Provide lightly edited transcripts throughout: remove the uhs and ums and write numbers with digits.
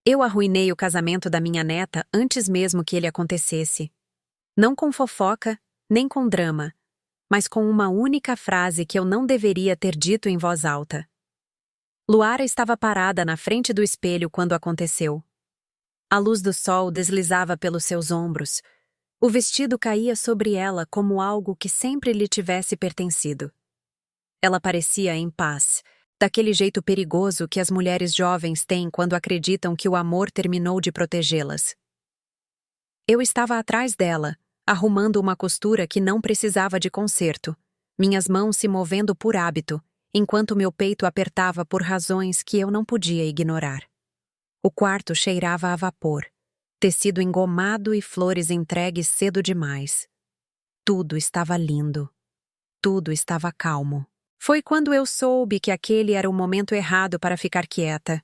Eu arruinei o casamento da minha neta antes mesmo que ele acontecesse. Não com fofoca, nem com drama, mas com uma única frase que eu não deveria ter dito em voz alta. Luara estava parada na frente do espelho quando aconteceu. A luz do sol deslizava pelos seus ombros. O vestido caía sobre ela como algo que sempre lhe tivesse pertencido. Ela parecia em paz, daquele jeito perigoso que as mulheres jovens têm quando acreditam que o amor terminou de protegê-las. Eu estava atrás dela, arrumando uma costura que não precisava de conserto, minhas mãos se movendo por hábito, enquanto meu peito apertava por razões que eu não podia ignorar. O quarto cheirava a vapor, tecido engomado e flores entregues cedo demais. Tudo estava lindo. Tudo estava calmo. Foi quando eu soube que aquele era o momento errado para ficar quieta.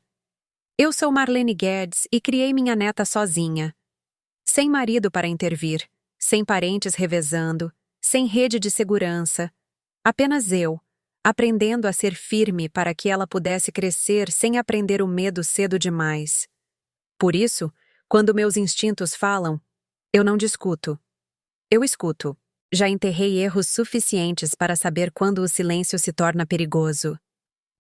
Eu sou Marlene Guedes e criei minha neta sozinha. Sem marido para intervir, sem parentes revezando, sem rede de segurança. Apenas eu, aprendendo a ser firme para que ela pudesse crescer sem aprender o medo cedo demais. Por isso, quando meus instintos falam, eu não discuto. Eu escuto. Já enterrei erros suficientes para saber quando o silêncio se torna perigoso.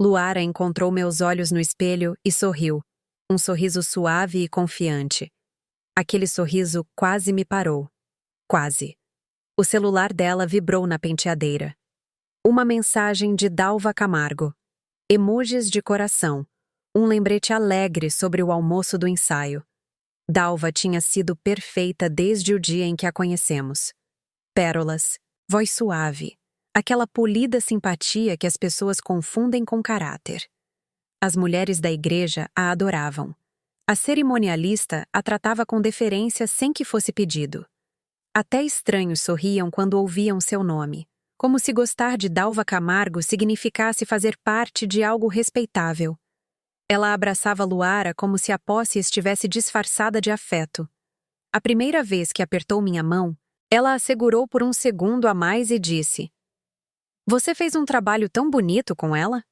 Luara encontrou meus olhos no espelho e sorriu. Um sorriso suave e confiante. Aquele sorriso quase me parou. Quase. O celular dela vibrou na penteadeira. Uma mensagem de Dalva Camargo. Emojis de coração. Um lembrete alegre sobre o almoço do ensaio. Dalva tinha sido perfeita desde o dia em que a conhecemos. Pérolas, voz suave, aquela polida simpatia que as pessoas confundem com caráter. As mulheres da igreja a adoravam. A cerimonialista a tratava com deferência sem que fosse pedido. Até estranhos sorriam quando ouviam seu nome, como se gostar de Dalva Camargo significasse fazer parte de algo respeitável. Ela abraçava Luara como se a posse estivesse disfarçada de afeto. A primeira vez que apertou minha mão, ela a segurou por um segundo a mais e disse: "Você fez um trabalho tão bonito com ela?"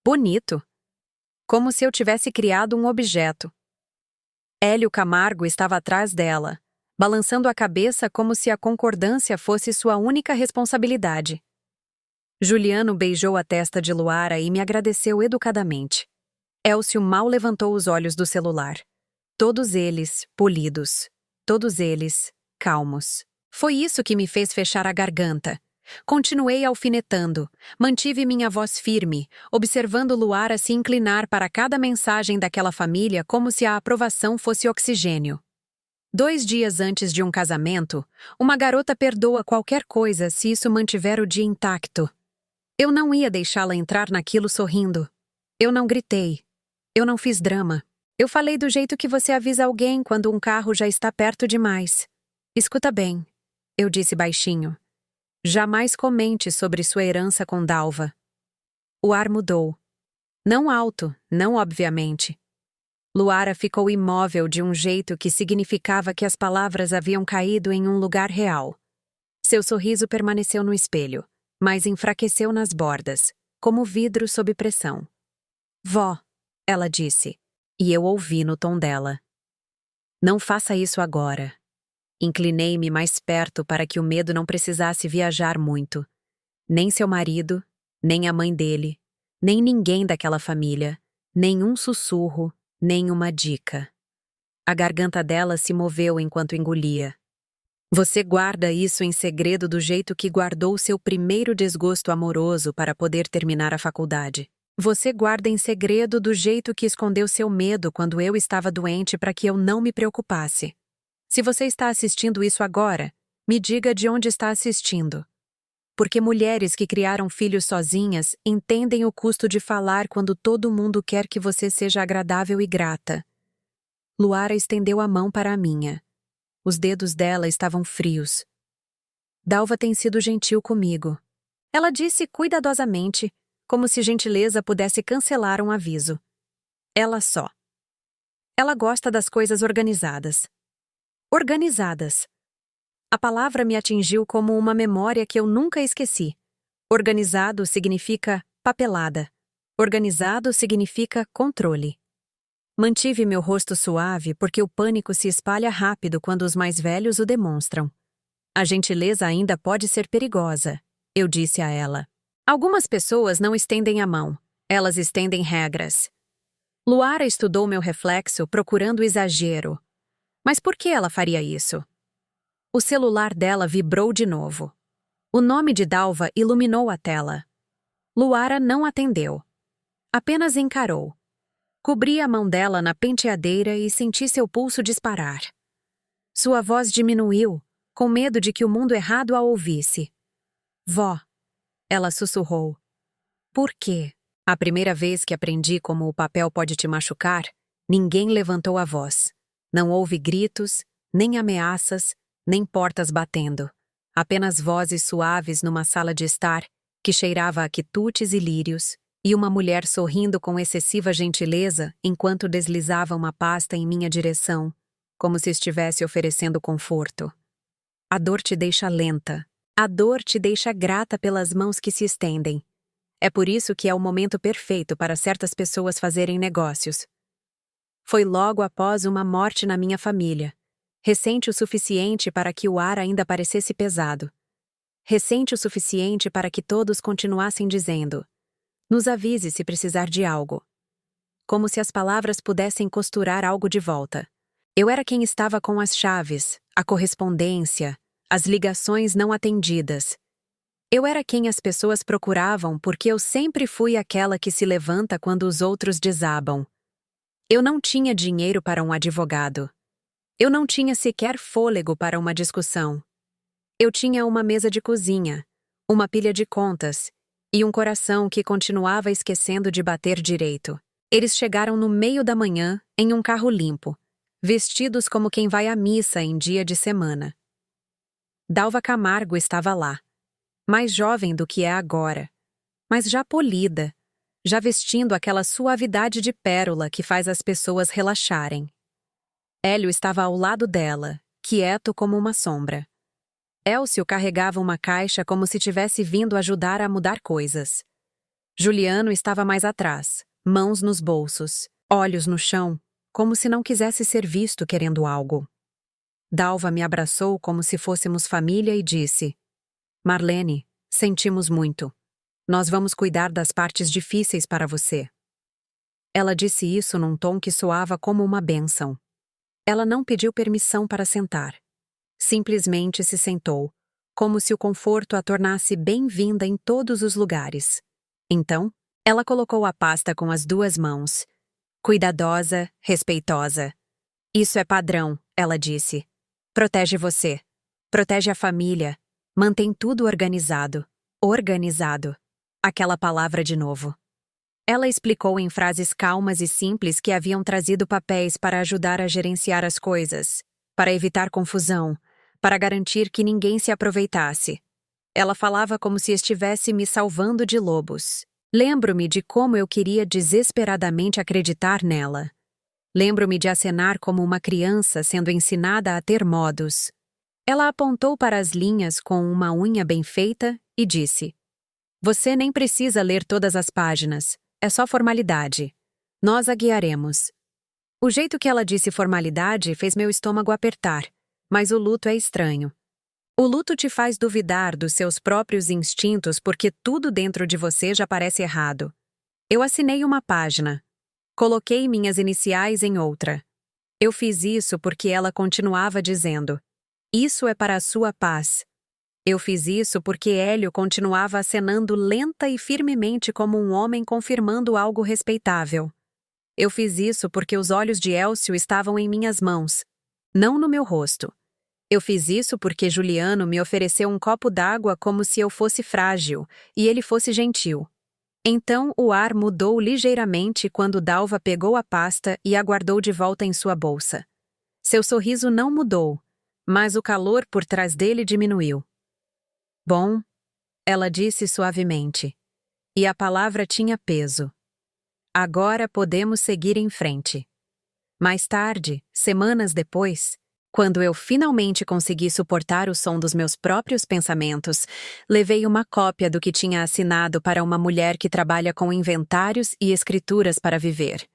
Bonito. Como se eu tivesse criado um objeto. Hélio Camargo estava atrás dela, balançando a cabeça como se a concordância fosse sua única responsabilidade. Juliano beijou a testa de Luara e me agradeceu educadamente. Elcio mal levantou os olhos do celular. Todos eles polidos. Todos eles calmos. Foi isso que me fez fechar a garganta. Continuei alfinetando, mantive minha voz firme, observando Luara se inclinar para cada mensagem daquela família como se a aprovação fosse oxigênio. 2 dias antes de um casamento, uma garota perdoa qualquer coisa se isso mantiver o dia intacto. Eu não ia deixá-la entrar naquilo sorrindo. Eu não gritei. Eu não fiz drama. Eu falei do jeito que você avisa alguém quando um carro já está perto demais. Escuta bem. Eu disse baixinho. Jamais comente sobre sua herança com Dalva. O ar mudou. Não alto, não obviamente. Luara ficou imóvel de um jeito que significava que as palavras haviam caído em um lugar real. Seu sorriso permaneceu no espelho, mas enfraqueceu nas bordas, como vidro sob pressão. Vó, ela disse, e eu ouvi no tom dela. Não faça isso agora. Inclinei-me mais perto para que o medo não precisasse viajar muito. Nem seu marido, nem a mãe dele, nem ninguém daquela família, nenhum sussurro, nem uma dica. A garganta dela se moveu enquanto engolia. Você guarda isso em segredo do jeito que guardou seu primeiro desgosto amoroso para poder terminar a faculdade. Você guarda em segredo do jeito que escondeu seu medo quando eu estava doente para que eu não me preocupasse. Se você está assistindo isso agora, me diga de onde está assistindo. Porque mulheres que criaram filhos sozinhas entendem o custo de falar quando todo mundo quer que você seja agradável e grata. Luara estendeu a mão para a minha. Os dedos dela estavam frios. Dalva tem sido gentil comigo. Ela disse cuidadosamente, como se gentileza pudesse cancelar um aviso. Ela só. Ela gosta das coisas organizadas. Organizadas. A palavra me atingiu como uma memória que eu nunca esqueci. Organizado significa papelada. Organizado significa controle. Mantive meu rosto suave porque o pânico se espalha rápido quando os mais velhos o demonstram. A gentileza ainda pode ser perigosa, eu disse a ela. Algumas pessoas não estendem a mão, elas estendem regras. Luara estudou meu reflexo procurando exagero. Mas por que ela faria isso? O celular dela vibrou de novo. O nome de Dalva iluminou a tela. Luara não atendeu. Apenas encarou. Cobri a mão dela na penteadeira e senti seu pulso disparar. Sua voz diminuiu, com medo de que o mundo errado a ouvisse. Vó, ela sussurrou. Por quê? A primeira vez que aprendi como o papel pode te machucar, ninguém levantou a voz. Não houve gritos, nem ameaças, nem portas batendo. Apenas vozes suaves numa sala de estar, que cheirava a quitutes e lírios, e uma mulher sorrindo com excessiva gentileza enquanto deslizava uma pasta em minha direção, como se estivesse oferecendo conforto. A dor te deixa lenta. A dor te deixa grata pelas mãos que se estendem. É por isso que é o momento perfeito para certas pessoas fazerem negócios. Foi logo após uma morte na minha família. Recente o suficiente para que o ar ainda parecesse pesado. Recente o suficiente para que todos continuassem dizendo: nos avise se precisar de algo. Como se as palavras pudessem costurar algo de volta. Eu era quem estava com as chaves, a correspondência, as ligações não atendidas. Eu era quem as pessoas procuravam porque eu sempre fui aquela que se levanta quando os outros desabam. Eu não tinha dinheiro para um advogado. Eu não tinha sequer fôlego para uma discussão. Eu tinha uma mesa de cozinha, uma pilha de contas e um coração que continuava esquecendo de bater direito. Eles chegaram no meio da manhã, em um carro limpo, vestidos como quem vai à missa em dia de semana. Dalva Camargo estava lá, mais jovem do que é agora, mas já polida, já vestindo aquela suavidade de pérola que faz as pessoas relaxarem. Hélio estava ao lado dela, quieto como uma sombra. Elcio carregava uma caixa como se tivesse vindo ajudar a mudar coisas. Juliano estava mais atrás, mãos nos bolsos, olhos no chão, como se não quisesse ser visto querendo algo. Dalva me abraçou como se fôssemos família e disse: Marlene, sentimos muito. Nós vamos cuidar das partes difíceis para você. Ela disse isso num tom que soava como uma bênção. Ela não pediu permissão para sentar. Simplesmente se sentou, como se o conforto a tornasse bem-vinda em todos os lugares. Então, ela colocou a pasta com as duas mãos. Cuidadosa, respeitosa. Isso é padrão, ela disse. Protege você. Protege a família. Mantém tudo organizado. Organizado. Aquela palavra de novo. Ela explicou em frases calmas e simples que haviam trazido papéis para ajudar a gerenciar as coisas, para evitar confusão, para garantir que ninguém se aproveitasse. Ela falava como se estivesse me salvando de lobos. Lembro-me de como eu queria desesperadamente acreditar nela. Lembro-me de acenar como uma criança sendo ensinada a ter modos. Ela apontou para as linhas com uma unha bem feita e disse: Você nem precisa ler todas as páginas, é só formalidade. Nós a guiaremos. O jeito que ela disse formalidade fez meu estômago apertar, mas o luto é estranho. O luto te faz duvidar dos seus próprios instintos porque tudo dentro de você já parece errado. Eu assinei uma página. Coloquei minhas iniciais em outra. Eu fiz isso porque ela continuava dizendo: Isso é para a sua paz. Eu fiz isso porque Hélio continuava acenando lenta e firmemente como um homem confirmando algo respeitável. Eu fiz isso porque os olhos de Elcio estavam em minhas mãos, não no meu rosto. Eu fiz isso porque Juliano me ofereceu um copo d'água como se eu fosse frágil e ele fosse gentil. Então o ar mudou ligeiramente quando Dalva pegou a pasta e a guardou de volta em sua bolsa. Seu sorriso não mudou, mas o calor por trás dele diminuiu. Bom, ela disse suavemente, e a palavra tinha peso. Agora podemos seguir em frente. Mais tarde, semanas depois, quando eu finalmente consegui suportar o som dos meus próprios pensamentos, levei uma cópia do que tinha assinado para uma mulher que trabalha com inventários e escrituras para viver.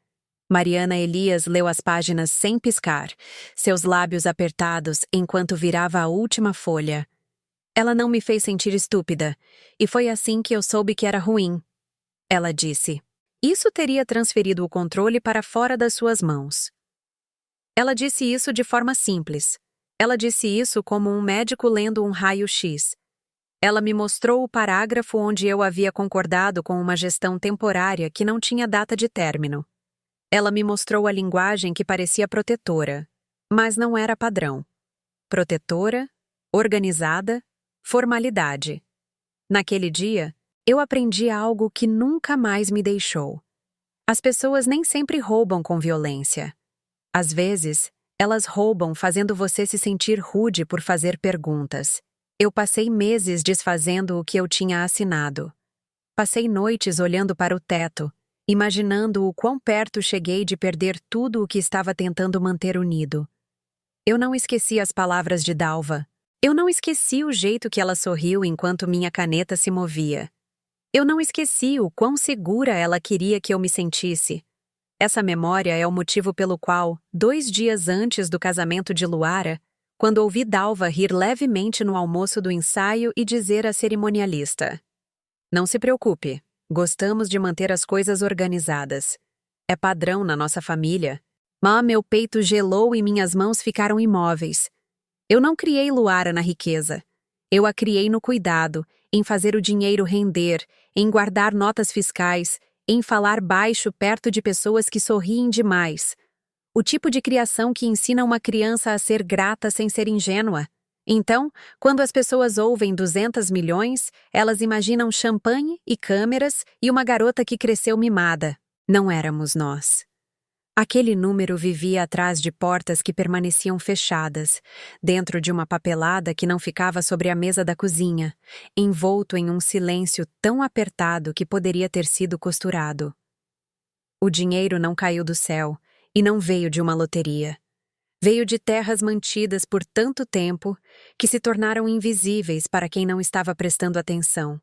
Mariana Elias leu as páginas sem piscar, seus lábios apertados enquanto virava a última folha. Ela não me fez sentir estúpida, e foi assim que eu soube que era ruim. Ela disse: "Isso teria transferido o controle para fora das suas mãos." Ela disse isso de forma simples. Ela disse isso como um médico lendo um raio-x. Ela me mostrou o parágrafo onde eu havia concordado com uma gestão temporária que não tinha data de término. Ela me mostrou a linguagem que parecia protetora, mas não era padrão. Protetora, organizada, formalidade. Naquele dia, eu aprendi algo que nunca mais me deixou. As pessoas nem sempre roubam com violência. Às vezes, elas roubam fazendo você se sentir rude por fazer perguntas. Eu passei meses desfazendo o que eu tinha assinado. Passei noites olhando para o teto, imaginando o quão perto cheguei de perder tudo o que estava tentando manter unido. Eu não esqueci as palavras de Dalva. Eu não esqueci o jeito que ela sorriu enquanto minha caneta se movia. Eu não esqueci o quão segura ela queria que eu me sentisse. Essa memória é o motivo pelo qual, 2 dias antes do casamento de Luara, quando ouvi Dalva rir levemente no almoço do ensaio e dizer à cerimonialista: "Não se preocupe, gostamos de manter as coisas organizadas. É padrão na nossa família." Meu peito gelou e minhas mãos ficaram imóveis. Eu não criei Luara na riqueza. Eu a criei no cuidado, em fazer o dinheiro render, em guardar notas fiscais, em falar baixo perto de pessoas que sorriem demais. O tipo de criação que ensina uma criança a ser grata sem ser ingênua. Então, quando as pessoas ouvem 200 milhões, elas imaginam champanhe e câmeras e uma garota que cresceu mimada. Não éramos nós. Aquele número vivia atrás de portas que permaneciam fechadas, dentro de uma papelada que não ficava sobre a mesa da cozinha, envolto em um silêncio tão apertado que poderia ter sido costurado. O dinheiro não caiu do céu e não veio de uma loteria. Veio de terras mantidas por tanto tempo que se tornaram invisíveis para quem não estava prestando atenção.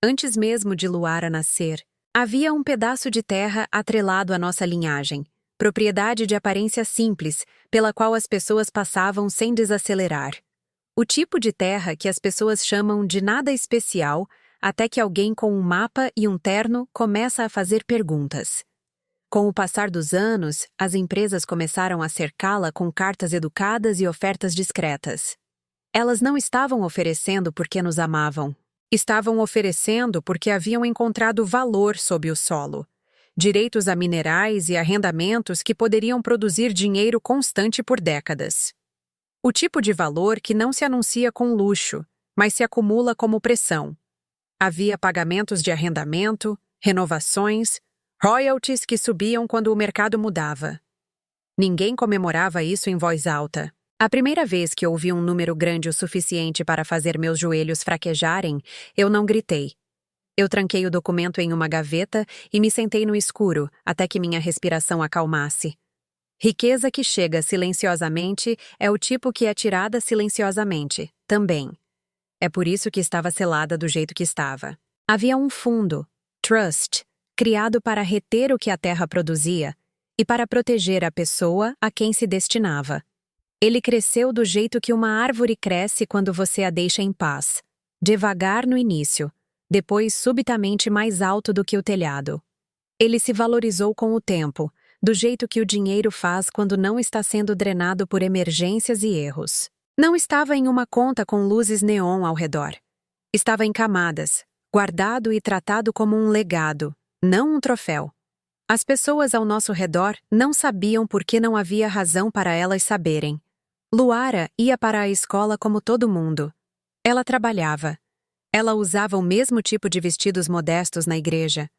Antes mesmo de Luara nascer, havia um pedaço de terra atrelado à nossa linhagem, propriedade de aparência simples, pela qual as pessoas passavam sem desacelerar. O tipo de terra que as pessoas chamam de nada especial, até que alguém com um mapa e um terno começa a fazer perguntas. Com o passar dos anos, as empresas começaram a cercá-la com cartas educadas e ofertas discretas. Elas não estavam oferecendo porque nos amavam. Estavam oferecendo porque haviam encontrado valor sob o solo. Direitos a minerais e arrendamentos que poderiam produzir dinheiro constante por décadas. O tipo de valor que não se anuncia com luxo, mas se acumula como pressão. Havia pagamentos de arrendamento, renovações, royalties que subiam quando o mercado mudava. Ninguém comemorava isso em voz alta. A primeira vez que ouvi um número grande o suficiente para fazer meus joelhos fraquejarem, eu não gritei. Eu tranquei o documento em uma gaveta e me sentei no escuro até que minha respiração acalmasse. Riqueza que chega silenciosamente é o tipo que é tirada silenciosamente, também. É por isso que estava selada do jeito que estava. Havia um fundo, trust, criado para reter o que a terra produzia e para proteger a pessoa a quem se destinava. Ele cresceu do jeito que uma árvore cresce quando você a deixa em paz, devagar no início, depois subitamente mais alto do que o telhado. Ele se valorizou com o tempo, do jeito que o dinheiro faz quando não está sendo drenado por emergências e erros. Não estava em uma conta com luzes neon ao redor. Estava em camadas, guardado e tratado como um legado, não um troféu. As pessoas ao nosso redor não sabiam porque não havia razão para elas saberem. Luara ia para a escola como todo mundo. Ela trabalhava. Ela usava o mesmo tipo de vestidos modestos na igreja.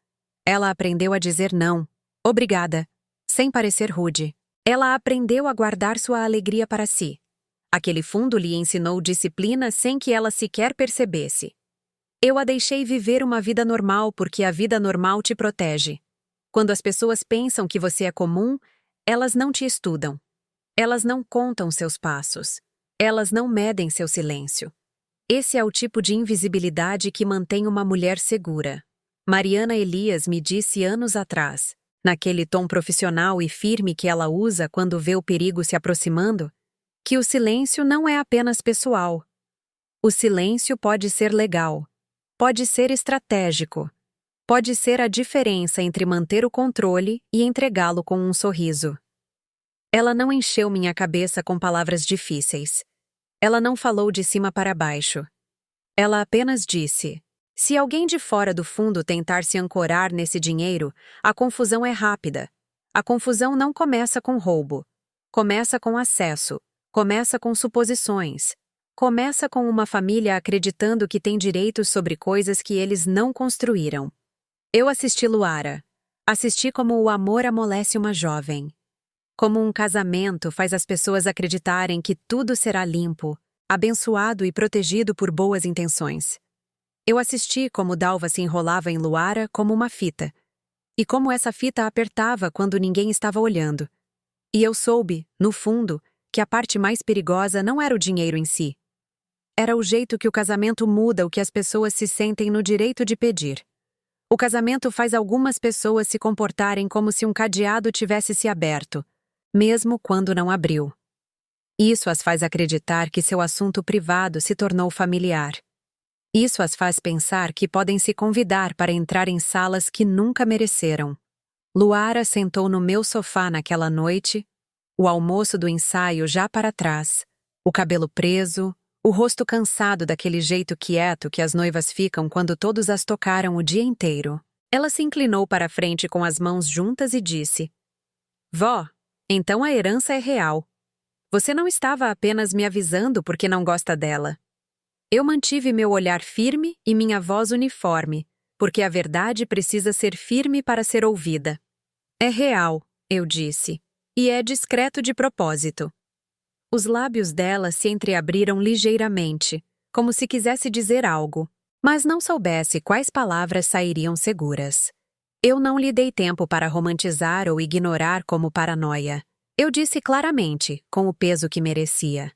Ela aprendeu a dizer não, obrigada, sem parecer rude. Ela aprendeu a guardar sua alegria para si. Aquele fundo lhe ensinou disciplina sem que ela sequer percebesse. Eu a deixei viver uma vida normal porque a vida normal te protege. Quando as pessoas pensam que você é comum, elas não te estudam. Elas não contam seus passos. Elas não medem seu silêncio. Esse é o tipo de invisibilidade que mantém uma mulher segura. Mariana Elias me disse anos atrás: naquele tom profissional e firme que ela usa quando vê o perigo se aproximando, que o silêncio não é apenas pessoal. O silêncio pode ser legal, pode ser estratégico, pode ser a diferença entre manter o controle e entregá-lo com um sorriso. Ela não encheu minha cabeça com palavras difíceis. Ela não falou de cima para baixo. Ela apenas disse: se alguém de fora do fundo tentar se ancorar nesse dinheiro, a confusão é rápida. A confusão não começa com roubo. Começa com acesso. Começa com suposições. Começa com uma família acreditando que tem direitos sobre coisas que eles não construíram. Eu assisti Luara. Assisti como o amor amolece uma jovem. Como um casamento faz as pessoas acreditarem que tudo será limpo, abençoado e protegido por boas intenções. Eu assisti como Dalva se enrolava em Luara como uma fita, e como essa fita apertava quando ninguém estava olhando. E eu soube, no fundo, que a parte mais perigosa não era o dinheiro em si. Era o jeito que o casamento muda o que as pessoas se sentem no direito de pedir. O casamento faz algumas pessoas se comportarem como se um cadeado tivesse se aberto, mesmo quando não abriu. Isso as faz acreditar que seu assunto privado se tornou familiar. Isso as faz pensar que podem se convidar para entrar em salas que nunca mereceram. Luara sentou no meu sofá naquela noite, o almoço do ensaio já para trás, o cabelo preso, o rosto cansado daquele jeito quieto que as noivas ficam quando todos as tocaram o dia inteiro. Ela se inclinou para a frente com as mãos juntas e disse: Vó, então a herança é real. Você não estava apenas me avisando porque não gosta dela. Eu mantive meu olhar firme e minha voz uniforme, porque a verdade precisa ser firme para ser ouvida. É real, eu disse, e é discreto de propósito. Os lábios dela se entreabriram ligeiramente, como se quisesse dizer algo, mas não soubesse quais palavras sairiam seguras. Eu não lhe dei tempo para romantizar ou ignorar como paranoia. Eu disse claramente, com o peso que merecia.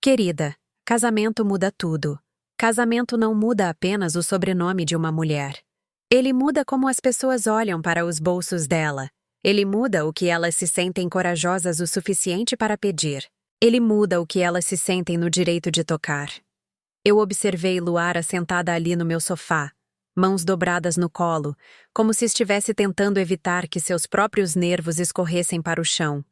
Querida, casamento muda tudo. Casamento não muda apenas o sobrenome de uma mulher. Ele muda como as pessoas olham para os bolsos dela. Ele muda o que elas se sentem corajosas o suficiente para pedir. Ele muda o que elas se sentem no direito de tocar. Eu observei Luara sentada ali no meu sofá, mãos dobradas no colo, como se estivesse tentando evitar que seus próprios nervos escorressem para o chão.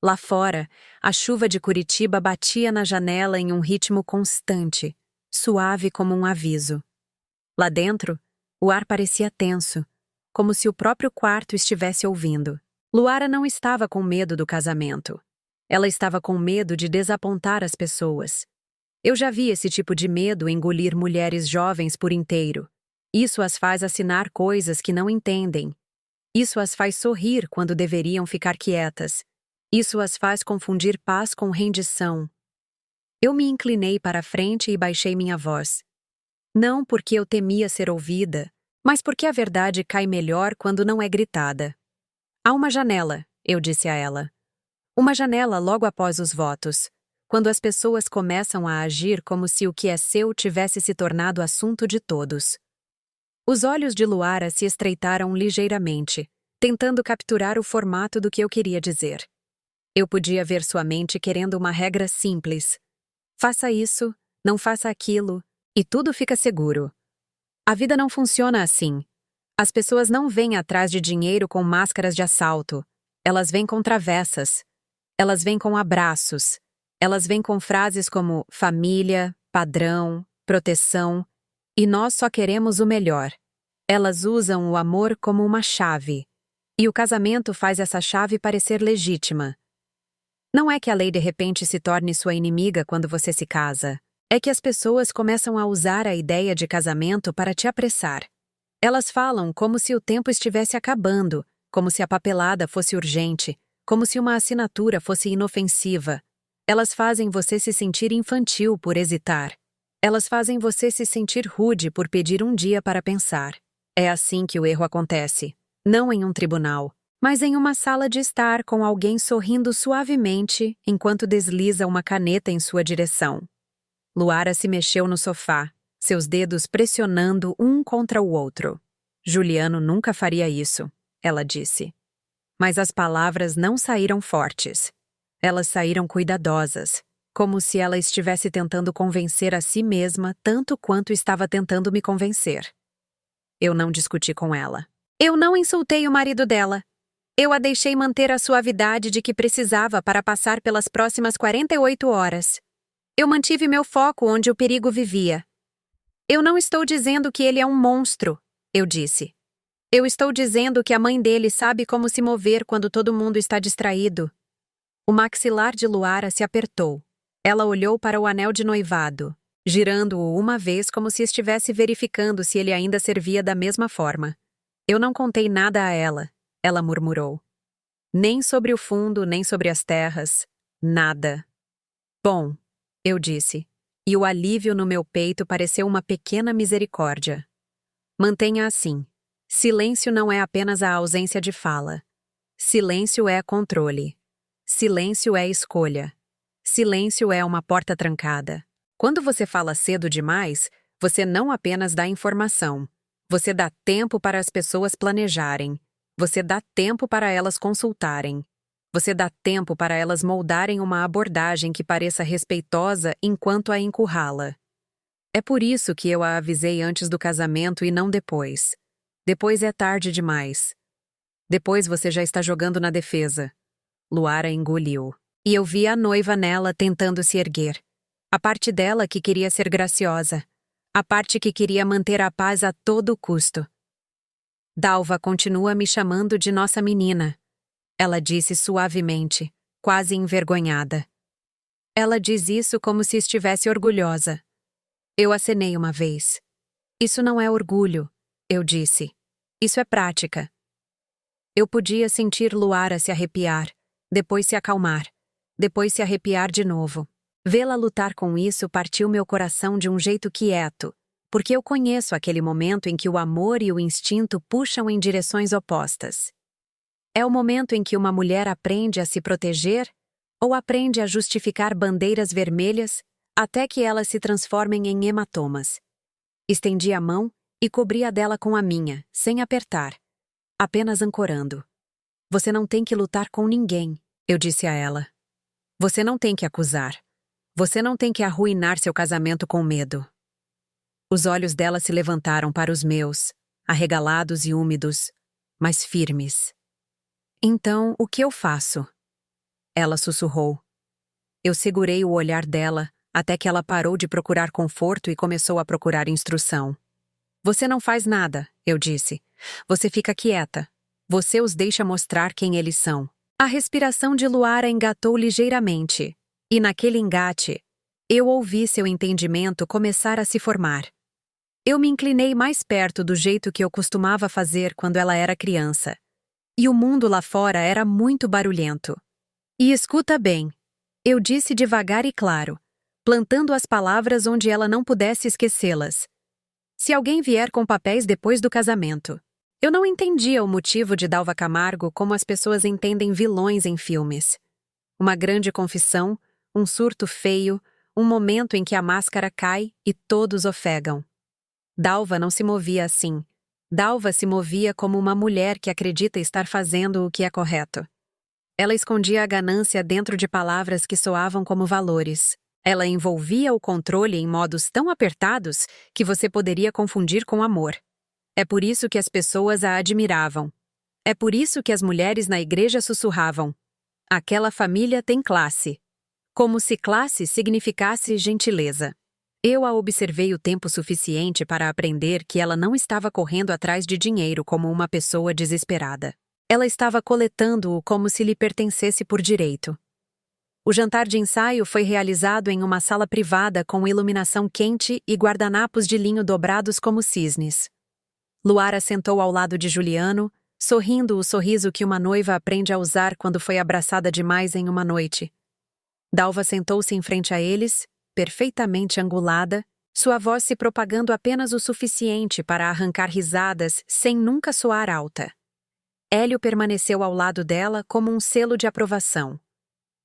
Lá fora, a chuva de Curitiba batia na janela em um ritmo constante, suave como um aviso. Lá dentro, o ar parecia tenso, como se o próprio quarto estivesse ouvindo. Luara não estava com medo do casamento. Ela estava com medo de desapontar as pessoas. Eu já vi esse tipo de medo engolir mulheres jovens por inteiro. Isso as faz assinar coisas que não entendem. Isso as faz sorrir quando deveriam ficar quietas. Isso as faz confundir paz com rendição. Eu me inclinei para a frente e baixei minha voz. Não porque eu temia ser ouvida, mas porque a verdade cai melhor quando não é gritada. Há uma janela, eu disse a ela. Uma janela logo após os votos, quando as pessoas começam a agir como se o que é seu tivesse se tornado assunto de todos. Os olhos de Luara se estreitaram ligeiramente, tentando capturar o formato do que eu queria dizer. Eu podia ver sua mente querendo uma regra simples. Faça isso, não faça aquilo, e tudo fica seguro. A vida não funciona assim. As pessoas não vêm atrás de dinheiro com máscaras de assalto. Elas vêm com travessas. Elas vêm com abraços. Elas vêm com frases como família, padrão, proteção, e nós só queremos o melhor. Elas usam o amor como uma chave, e o casamento faz essa chave parecer legítima. Não é que a lei de repente se torne sua inimiga quando você se casa. É que as pessoas começam a usar a ideia de casamento para te apressar. Elas falam como se o tempo estivesse acabando, como se a papelada fosse urgente, como se uma assinatura fosse inofensiva. Elas fazem você se sentir infantil por hesitar. Elas fazem você se sentir rude por pedir um dia para pensar. É assim que o erro acontece. Não em um tribunal, mas em uma sala de estar com alguém sorrindo suavemente enquanto desliza uma caneta em sua direção. Luara se mexeu no sofá, seus dedos pressionando um contra o outro. Juliano nunca faria isso, ela disse. Mas as palavras não saíram fortes. Elas saíram cuidadosas, como se ela estivesse tentando convencer a si mesma tanto quanto estava tentando me convencer. Eu não discuti com ela. Eu não insultei o marido dela. Eu a deixei manter a suavidade de que precisava para passar pelas próximas 48 horas. Eu mantive meu foco onde o perigo vivia. Eu não estou dizendo que ele é um monstro, eu disse. Eu estou dizendo que a mãe dele sabe como se mover quando todo mundo está distraído. O maxilar de Luara se apertou. Ela olhou para o anel de noivado, girando-o uma vez como se estivesse verificando se ele ainda servia da mesma forma. Eu não contei nada a ela, ela murmurou. Nem sobre o fundo, nem sobre as terras. Nada. Bom, eu disse, e o alívio no meu peito pareceu uma pequena misericórdia. Mantenha assim. Silêncio não é apenas a ausência de fala. Silêncio é controle. Silêncio é escolha. Silêncio é uma porta trancada. Quando você fala cedo demais, você não apenas dá informação. Você dá tempo para as pessoas planejarem. Você dá tempo para elas consultarem. Você dá tempo para elas moldarem uma abordagem que pareça respeitosa enquanto a encurrala. É por isso que eu a avisei antes do casamento e não depois. Depois é tarde demais. Depois você já está jogando na defesa. Luara engoliu. E eu vi a noiva nela tentando se erguer. A parte dela que queria ser graciosa. A parte que queria manter a paz a todo custo. Dalva continua me chamando de nossa menina. Ela disse suavemente, quase envergonhada. Ela diz isso como se estivesse orgulhosa. Eu acenei uma vez. Isso não é orgulho, eu disse. Isso é prática. Eu podia sentir Luara se arrepiar, depois se acalmar, depois se arrepiar de novo. Vê-la lutar com isso partiu meu coração de um jeito quieto, porque eu conheço aquele momento em que o amor e o instinto puxam em direções opostas. É o momento em que uma mulher aprende a se proteger ou aprende a justificar bandeiras vermelhas até que elas se transformem em hematomas. Estendi a mão e cobri a dela com a minha, sem apertar, apenas ancorando. Você não tem que lutar com ninguém, eu disse a ela. Você não tem que acusar. Você não tem que arruinar seu casamento com medo. Os olhos dela se levantaram para os meus, arregalados e úmidos, mas firmes. Então, o que eu faço? Ela sussurrou. Eu segurei o olhar dela até que ela parou de procurar conforto e começou a procurar instrução. Você não faz nada, eu disse. Você fica quieta. Você os deixa mostrar quem eles são. A respiração de Luara engatou ligeiramente, e naquele engate, eu ouvi seu entendimento começar a se formar. Eu me inclinei mais perto do jeito que eu costumava fazer quando ela era criança. E o mundo lá fora era muito barulhento. E escuta bem, eu disse devagar e claro, plantando as palavras onde ela não pudesse esquecê-las. Se alguém vier com papéis depois do casamento. Eu não entendia o motivo de Dalva Camargo como as pessoas entendem vilões em filmes. Uma grande confissão, um surto feio, um momento em que a máscara cai e todos ofegam. Dalva não se movia assim. Dalva se movia como uma mulher que acredita estar fazendo o que é correto. Ela escondia a ganância dentro de palavras que soavam como valores. Ela envolvia o controle em modos tão apertados que você poderia confundir com amor. É por isso que as pessoas a admiravam. É por isso que as mulheres na igreja sussurravam. Aquela família tem classe. Como se classe significasse gentileza. Eu a observei o tempo suficiente para aprender que ela não estava correndo atrás de dinheiro como uma pessoa desesperada. Ela estava coletando-o como se lhe pertencesse por direito. O jantar de ensaio foi realizado em uma sala privada com iluminação quente e guardanapos de linho dobrados como cisnes. Luara sentou ao lado de Juliano, sorrindo o sorriso que uma noiva aprende a usar quando foi abraçada demais em uma noite. Dalva sentou-se em frente a eles, perfeitamente angulada, sua voz se propagando apenas o suficiente para arrancar risadas sem nunca soar alta. Hélio permaneceu ao lado dela como um selo de aprovação.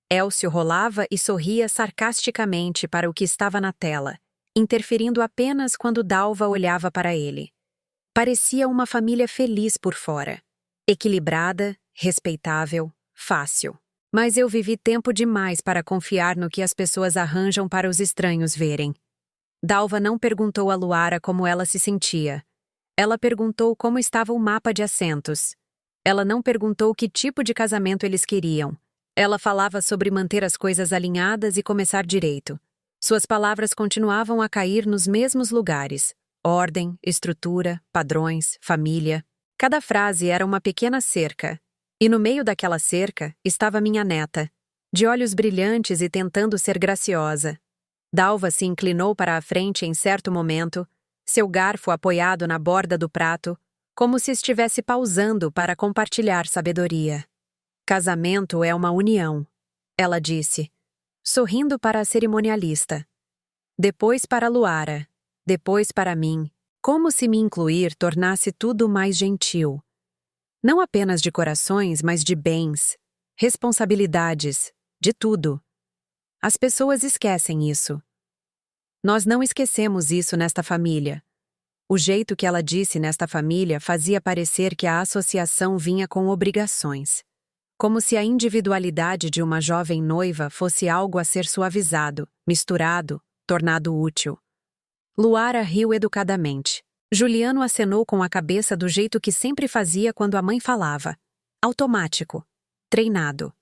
Elcio rolava e sorria sarcasticamente para o que estava na tela, interferindo apenas quando Dalva olhava para ele. Parecia uma família feliz por fora, equilibrada, respeitável, fácil. Mas eu vivi tempo demais para confiar no que as pessoas arranjam para os estranhos verem. Dalva não perguntou a Luara como ela se sentia. Ela perguntou como estava o mapa de assentos. Ela não perguntou que tipo de casamento eles queriam. Ela falava sobre manter as coisas alinhadas e começar direito. Suas palavras continuavam a cair nos mesmos lugares: ordem, estrutura, padrões, família. Cada frase era uma pequena cerca. E no meio daquela cerca estava minha neta, de olhos brilhantes e tentando ser graciosa. Dalva se inclinou para a frente em certo momento, seu garfo apoiado na borda do prato, como se estivesse pausando para compartilhar sabedoria. Casamento é uma união, ela disse, sorrindo para a cerimonialista. Depois para Luara, depois para mim, como se me incluir tornasse tudo mais gentil. Não apenas de corações, mas de bens, responsabilidades, de tudo. As pessoas esquecem isso. Nós não esquecemos isso nesta família. O jeito que ela disse nesta família fazia parecer que a associação vinha com obrigações. Como se a individualidade de uma jovem noiva fosse algo a ser suavizado, misturado, tornado útil. Luara riu educadamente. Juliano acenou com a cabeça do jeito que sempre fazia quando a mãe falava. Automático. Treinado.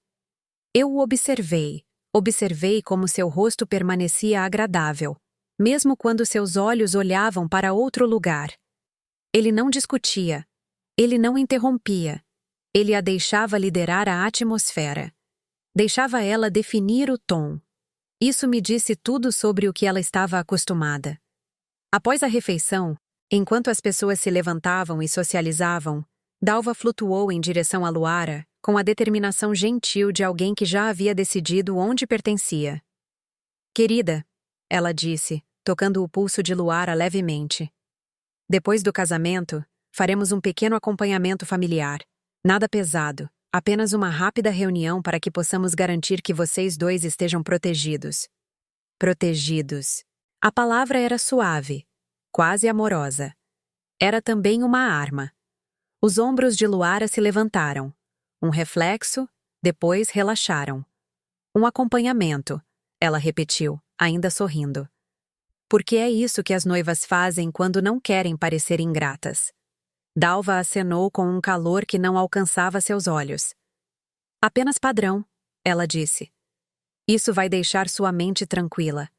Eu o observei. Observei como seu rosto permanecia agradável, mesmo quando seus olhos olhavam para outro lugar. Ele não discutia. Ele não interrompia. Ele a deixava liderar a atmosfera. Deixava ela definir o tom. Isso me disse tudo sobre o que ela estava acostumada. Após a refeição, enquanto as pessoas se levantavam e socializavam, Dalva flutuou em direção a Luara, com a determinação gentil de alguém que já havia decidido onde pertencia. Querida, ela disse, tocando o pulso de Luara levemente. Depois do casamento, faremos um pequeno acompanhamento familiar. Nada pesado, apenas uma rápida reunião para que possamos garantir que vocês dois estejam protegidos. Protegidos. A palavra era suave, quase amorosa. Era também uma arma. Os ombros de Luara se levantaram. Um reflexo, depois relaxaram. Um acompanhamento, ela repetiu, ainda sorrindo. Porque é isso que as noivas fazem quando não querem parecer ingratas. Dalva acenou com um calor que não alcançava seus olhos. Apenas padrão, ela disse. Isso vai deixar sua mente tranquila.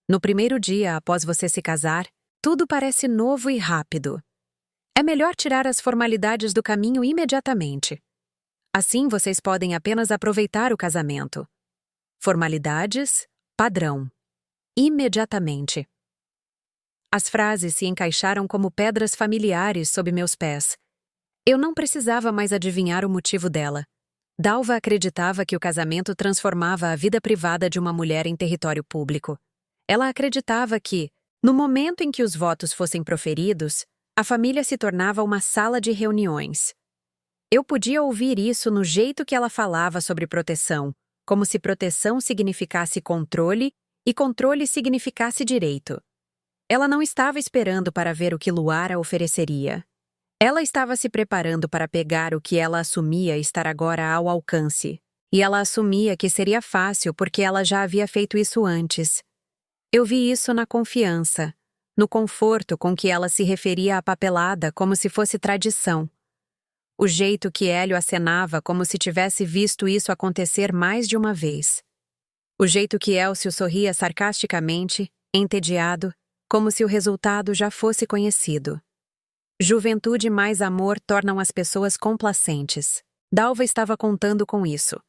No primeiro dia após você se casar, tudo parece novo e rápido. É melhor tirar as formalidades do caminho imediatamente. Assim vocês podem apenas aproveitar o casamento. Formalidades, padrão. Imediatamente. As frases se encaixaram como pedras familiares sob meus pés. Eu não precisava mais adivinhar o motivo dela. Dalva acreditava que o casamento transformava a vida privada de uma mulher em território público. Ela acreditava que, no momento em que os votos fossem proferidos, a família se tornava uma sala de reuniões. Eu podia ouvir isso no jeito que ela falava sobre proteção, como se proteção significasse controle e controle significasse direito. Ela não estava esperando para ver o que Luara ofereceria. Ela estava se preparando para pegar o que ela assumia estar agora ao alcance. E ela assumia que seria fácil porque ela já havia feito isso antes. Eu vi isso na confiança, no conforto com que ela se referia à papelada como se fosse tradição. O jeito que Hélio acenava como se tivesse visto isso acontecer mais de uma vez. O jeito que Elcio sorria sarcasticamente, entediado, como se o resultado já fosse conhecido. Juventude mais amor tornam as pessoas complacentes. Dalva estava contando com isso.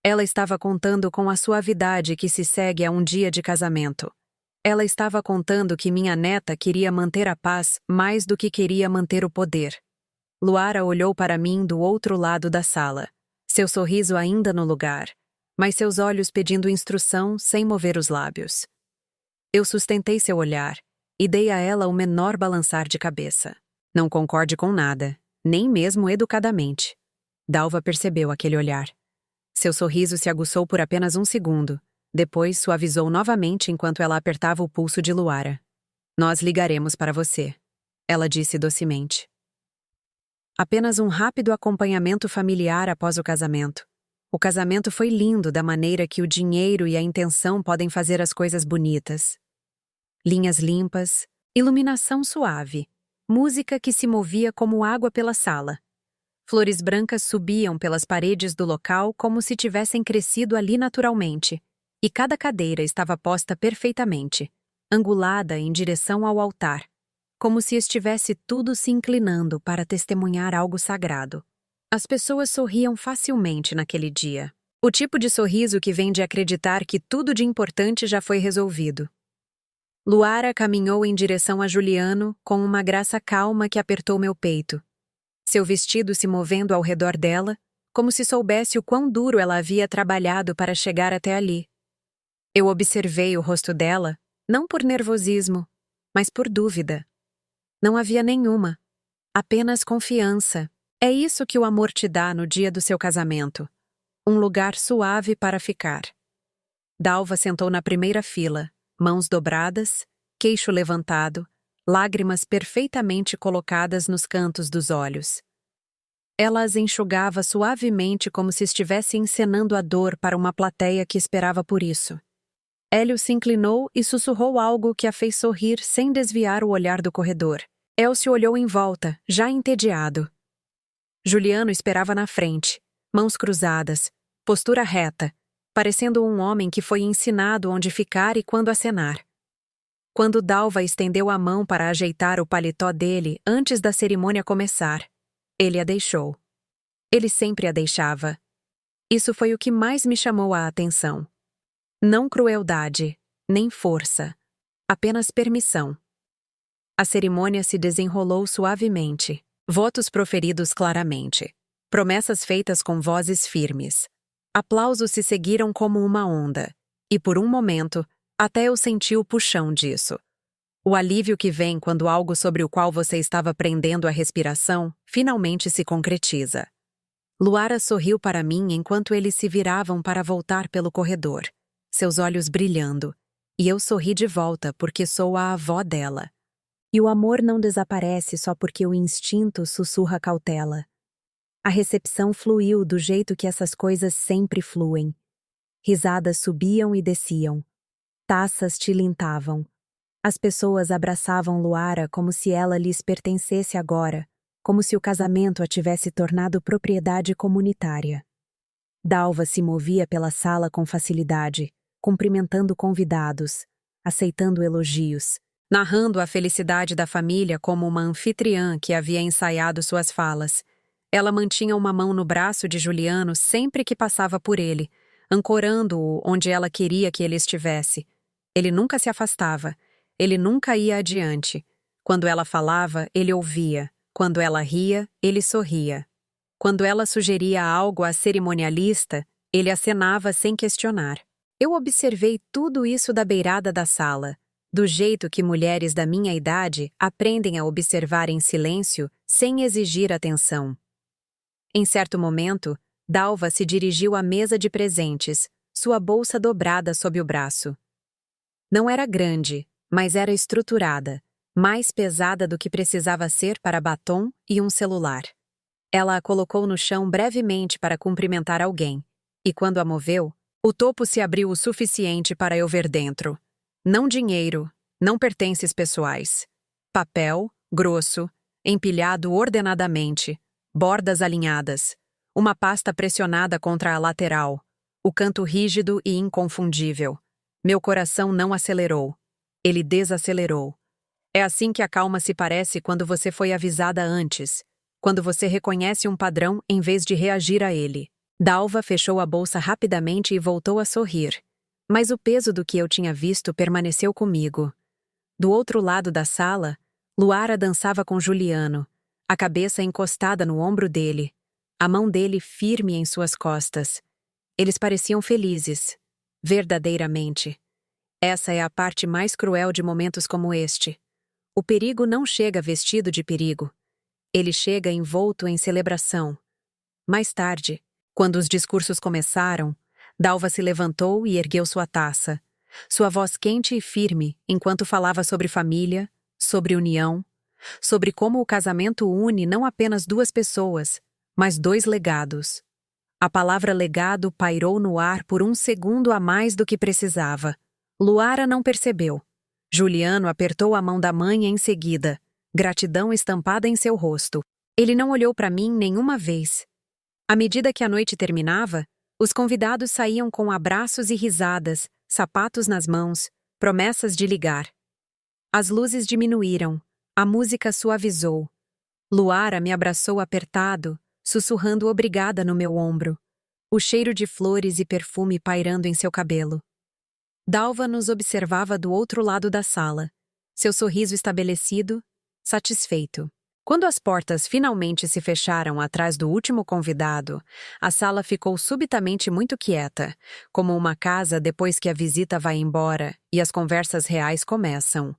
Ela estava contando com a suavidade que se segue a um dia de casamento. Ela estava contando que minha neta queria manter a paz mais do que queria manter o poder. Luara olhou para mim do outro lado da sala, seu sorriso ainda no lugar, mas seus olhos pedindo instrução sem mover os lábios. Eu sustentei seu olhar e dei a ela o menor balançar de cabeça. Não concorde com nada, nem mesmo educadamente. Dalva percebeu aquele olhar. Seu sorriso se aguçou por apenas um segundo. Depois suavizou novamente enquanto ela apertava o pulso de Luara. Nós ligaremos para você, ela disse docemente. Apenas um rápido acompanhamento familiar após o casamento. O casamento foi lindo da maneira que o dinheiro e a intenção podem fazer as coisas bonitas. Linhas limpas, iluminação suave, música que se movia como água pela sala. Flores brancas subiam pelas paredes do local como se tivessem crescido ali naturalmente, e cada cadeira estava posta perfeitamente, angulada em direção ao altar, como se estivesse tudo se inclinando para testemunhar algo sagrado. As pessoas sorriam facilmente naquele dia. O tipo de sorriso que vem de acreditar que tudo de importante já foi resolvido. Luara caminhou em direção a Juliano com uma graça calma que apertou meu peito. Seu vestido se movendo ao redor dela, como se soubesse o quão duro ela havia trabalhado para chegar até ali. Eu observei o rosto dela, não por nervosismo, mas por dúvida. Não havia nenhuma, apenas confiança. É isso que o amor te dá no dia do seu casamento. Um lugar suave para ficar. Dalva sentou na primeira fila, mãos dobradas, queixo levantado, lágrimas perfeitamente colocadas nos cantos dos olhos. Ela as enxugava suavemente como se estivesse encenando a dor para uma plateia que esperava por isso. Hélio se inclinou e sussurrou algo que a fez sorrir sem desviar o olhar do corredor. Elcio olhou em volta, já entediado. Juliano esperava na frente, mãos cruzadas, postura reta, parecendo um homem que foi ensinado onde ficar e quando acenar. Quando Dalva estendeu a mão para ajeitar o paletó dele antes da cerimônia começar, ele a deixou. Ele sempre a deixava. Isso foi o que mais me chamou a atenção. Não crueldade, nem força, apenas permissão. A cerimônia se desenrolou suavemente, votos proferidos claramente, promessas feitas com vozes firmes. Aplausos se seguiram como uma onda, e por um momento, até eu senti o puxão disso. O alívio que vem quando algo sobre o qual você estava prendendo a respiração finalmente se concretiza. Luara sorriu para mim enquanto eles se viravam para voltar pelo corredor, seus olhos brilhando, e eu sorri de volta porque sou a avó dela. E o amor não desaparece só porque o instinto sussurra cautela. A recepção fluiu do jeito que essas coisas sempre fluem. Risadas subiam e desciam. Taças tilintavam. As pessoas abraçavam Luara como se ela lhes pertencesse agora, como se o casamento a tivesse tornado propriedade comunitária. Dalva se movia pela sala com facilidade, cumprimentando convidados, aceitando elogios, narrando a felicidade da família como uma anfitriã que havia ensaiado suas falas. Ela mantinha uma mão no braço de Juliano sempre que passava por ele, ancorando-o onde ela queria que ele estivesse. Ele nunca se afastava, ele nunca ia adiante. Quando ela falava, ele ouvia. Quando ela ria, ele sorria. Quando ela sugeria algo à cerimonialista, ele acenava sem questionar. Eu observei tudo isso da beirada da sala, do jeito que mulheres da minha idade aprendem a observar em silêncio sem exigir atenção. Em certo momento, Dalva se dirigiu à mesa de presentes, sua bolsa dobrada sob o braço. Não era grande, mas era estruturada, mais pesada do que precisava ser para batom e um celular. Ela a colocou no chão brevemente para cumprimentar alguém, e quando a moveu, o topo se abriu o suficiente para eu ver dentro. Não dinheiro, não pertences pessoais. Papel, grosso, empilhado ordenadamente, bordas alinhadas, uma pasta pressionada contra a lateral, o canto rígido e inconfundível. Meu coração não acelerou. Ele desacelerou. É assim que a calma se parece quando você foi avisada antes, quando você reconhece um padrão em vez de reagir a ele. Dalva fechou a bolsa rapidamente e voltou a sorrir. Mas o peso do que eu tinha visto permaneceu comigo. Do outro lado da sala, Luara dançava com Juliano, a cabeça encostada no ombro dele, a mão dele firme em suas costas. Eles pareciam felizes, verdadeiramente. Essa é a parte mais cruel de momentos como este. O perigo não chega vestido de perigo. Ele chega envolto em celebração. Mais tarde, quando os discursos começaram, Dalva se levantou e ergueu sua taça. Sua voz quente e firme, enquanto falava sobre família, sobre união, sobre como o casamento une não apenas duas pessoas, mas dois legados. A palavra legado pairou no ar por um segundo a mais do que precisava. Luara não percebeu. Juliano apertou a mão da mãe em seguida, gratidão estampada em seu rosto. Ele não olhou para mim nenhuma vez. À medida que a noite terminava, os convidados saíam com abraços e risadas, sapatos nas mãos, promessas de ligar. As luzes diminuíram, a música suavizou. Luara me abraçou apertado, sussurrando obrigada no meu ombro, o cheiro de flores e perfume pairando em seu cabelo. Dalva nos observava do outro lado da sala, seu sorriso estabelecido, satisfeito. Quando as portas finalmente se fecharam atrás do último convidado, a sala ficou subitamente muito quieta, como uma casa depois que a visita vai embora e as conversas reais começam.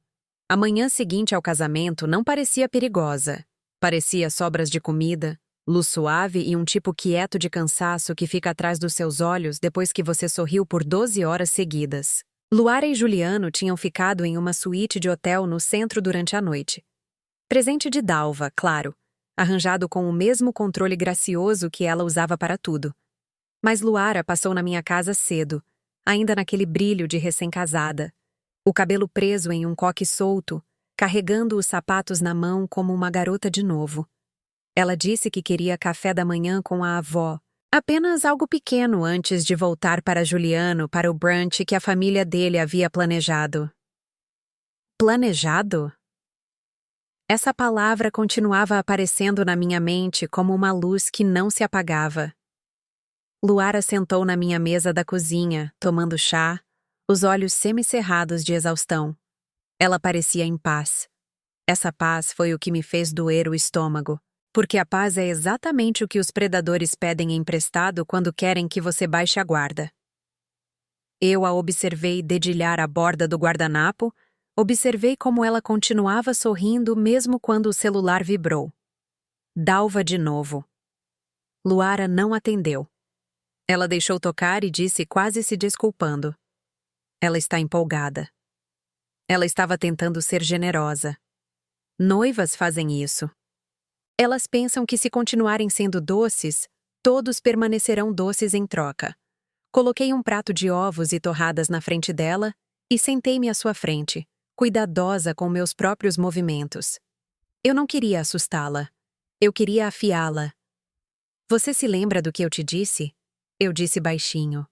A manhã seguinte ao casamento não parecia perigosa. Parecia sobras de comida, luz suave e um tipo quieto de cansaço que fica atrás dos seus olhos depois que você sorriu por 12 horas seguidas. Luara e Juliano tinham ficado em uma suíte de hotel no centro durante a noite. Presente de Dalva, claro, arranjado com o mesmo controle gracioso que ela usava para tudo. Mas Luara passou na minha casa cedo, ainda naquele brilho de recém-casada, o cabelo preso em um coque solto, carregando os sapatos na mão como uma garota de novo. Ela disse que queria café da manhã com a avó, apenas algo pequeno antes de voltar para Juliano para o brunch que a família dele havia planejado. Planejado? Essa palavra continuava aparecendo na minha mente como uma luz que não se apagava. Luara sentou na minha mesa da cozinha, tomando chá, os olhos semicerrados de exaustão. Ela parecia em paz. Essa paz foi o que me fez doer o estômago, porque a paz é exatamente o que os predadores pedem emprestado quando querem que você baixe a guarda. Eu a observei dedilhar a borda do guardanapo, observei como ela continuava sorrindo mesmo quando o celular vibrou. Dalva de novo. Luara não atendeu. Ela deixou tocar e disse quase se desculpando. Ela está empolgada. Ela estava tentando ser generosa. Noivas fazem isso. Elas pensam que se continuarem sendo doces, todos permanecerão doces em troca. Coloquei um prato de ovos e torradas na frente dela e sentei-me à sua frente, cuidadosa com meus próprios movimentos. Eu não queria assustá-la. Eu queria afiá-la. Você se lembra do que eu te disse? Eu disse baixinho.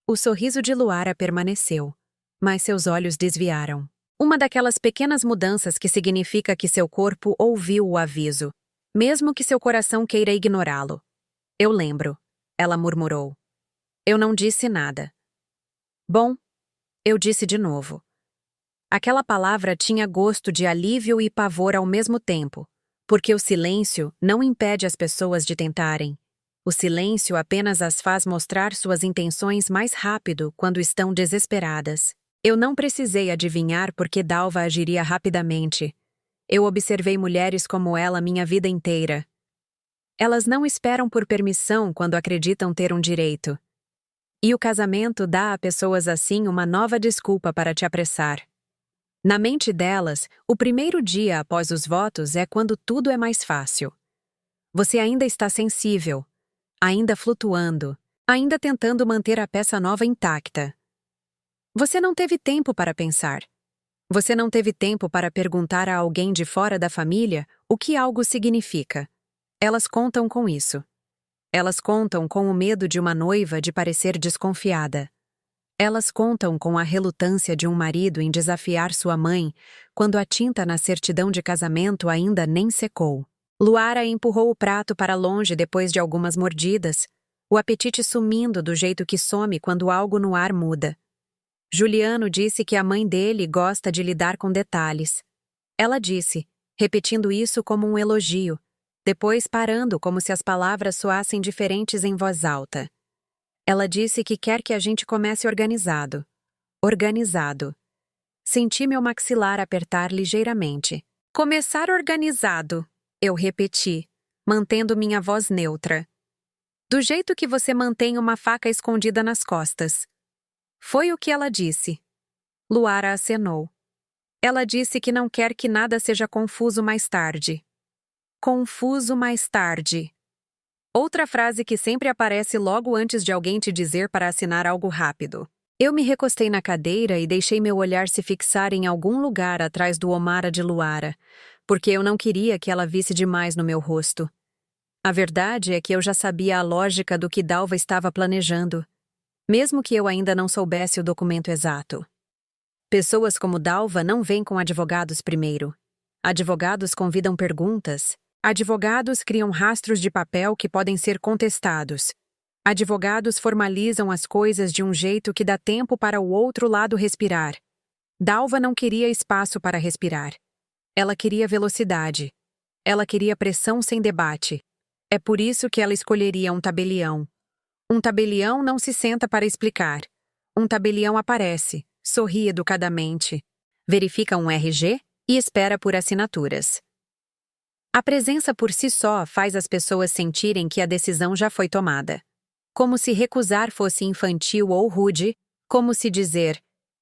O sorriso de Luara permaneceu, mas seus olhos desviaram. Uma daquelas pequenas mudanças que significa que seu corpo ouviu o aviso, mesmo que seu coração queira ignorá-lo. Eu lembro, ela murmurou. Eu não disse nada. Bom, eu disse de novo. Aquela palavra tinha gosto de alívio e pavor ao mesmo tempo, porque o silêncio não impede as pessoas de tentarem. O silêncio apenas as faz mostrar suas intenções mais rápido quando estão desesperadas. Eu não precisei adivinhar por que Dalva agiria rapidamente. Eu observei mulheres como ela minha vida inteira. Elas não esperam por permissão quando acreditam ter um direito. E o casamento dá a pessoas assim uma nova desculpa para te apressar. Na mente delas, o primeiro dia após os votos é quando tudo é mais fácil. Você ainda está sensível, ainda flutuando, ainda tentando manter a peça nova intacta. Você não teve tempo para pensar. Você não teve tempo para perguntar a alguém de fora da família o que algo significa. Elas contam com isso. Elas contam com o medo de uma noiva de parecer desconfiada. Elas contam com a relutância de um marido em desafiar sua mãe quando a tinta na certidão de casamento ainda nem secou. Luara empurrou o prato para longe depois de algumas mordidas, o apetite sumindo do jeito que some quando algo no ar muda. Juliano disse que a mãe dele gosta de lidar com detalhes. Ela disse, repetindo isso como um elogio, depois parando como se as palavras soassem diferentes em voz alta. Ela disse que quer que a gente comece organizado. Organizado. Senti meu maxilar apertar ligeiramente. Começar organizado. Eu repeti, mantendo minha voz neutra. Do jeito que você mantém uma faca escondida nas costas. Foi o que ela disse. Luara acenou. Ela disse que não quer que nada seja confuso mais tarde. Confuso mais tarde. Outra frase que sempre aparece logo antes de alguém te dizer para assinar algo rápido. Eu me recostei na cadeira e deixei meu olhar se fixar em algum lugar atrás do Omara de Luara, porque eu não queria que ela visse demais no meu rosto. A verdade é que eu já sabia a lógica do que Dalva estava planejando, mesmo que eu ainda não soubesse o documento exato. Pessoas como Dalva não vêm com advogados primeiro. Advogados convidam perguntas. Advogados criam rastros de papel que podem ser contestados. Advogados formalizam as coisas de um jeito que dá tempo para o outro lado respirar. Dalva não queria espaço para respirar. Ela queria velocidade. Ela queria pressão sem debate. É por isso que ela escolheria um tabelião. Um tabelião não se senta para explicar. Um tabelião aparece, sorri educadamente, verifica um RG e espera por assinaturas. A presença por si só faz as pessoas sentirem que a decisão já foi tomada. Como se recusar fosse infantil ou rude, como se dizer,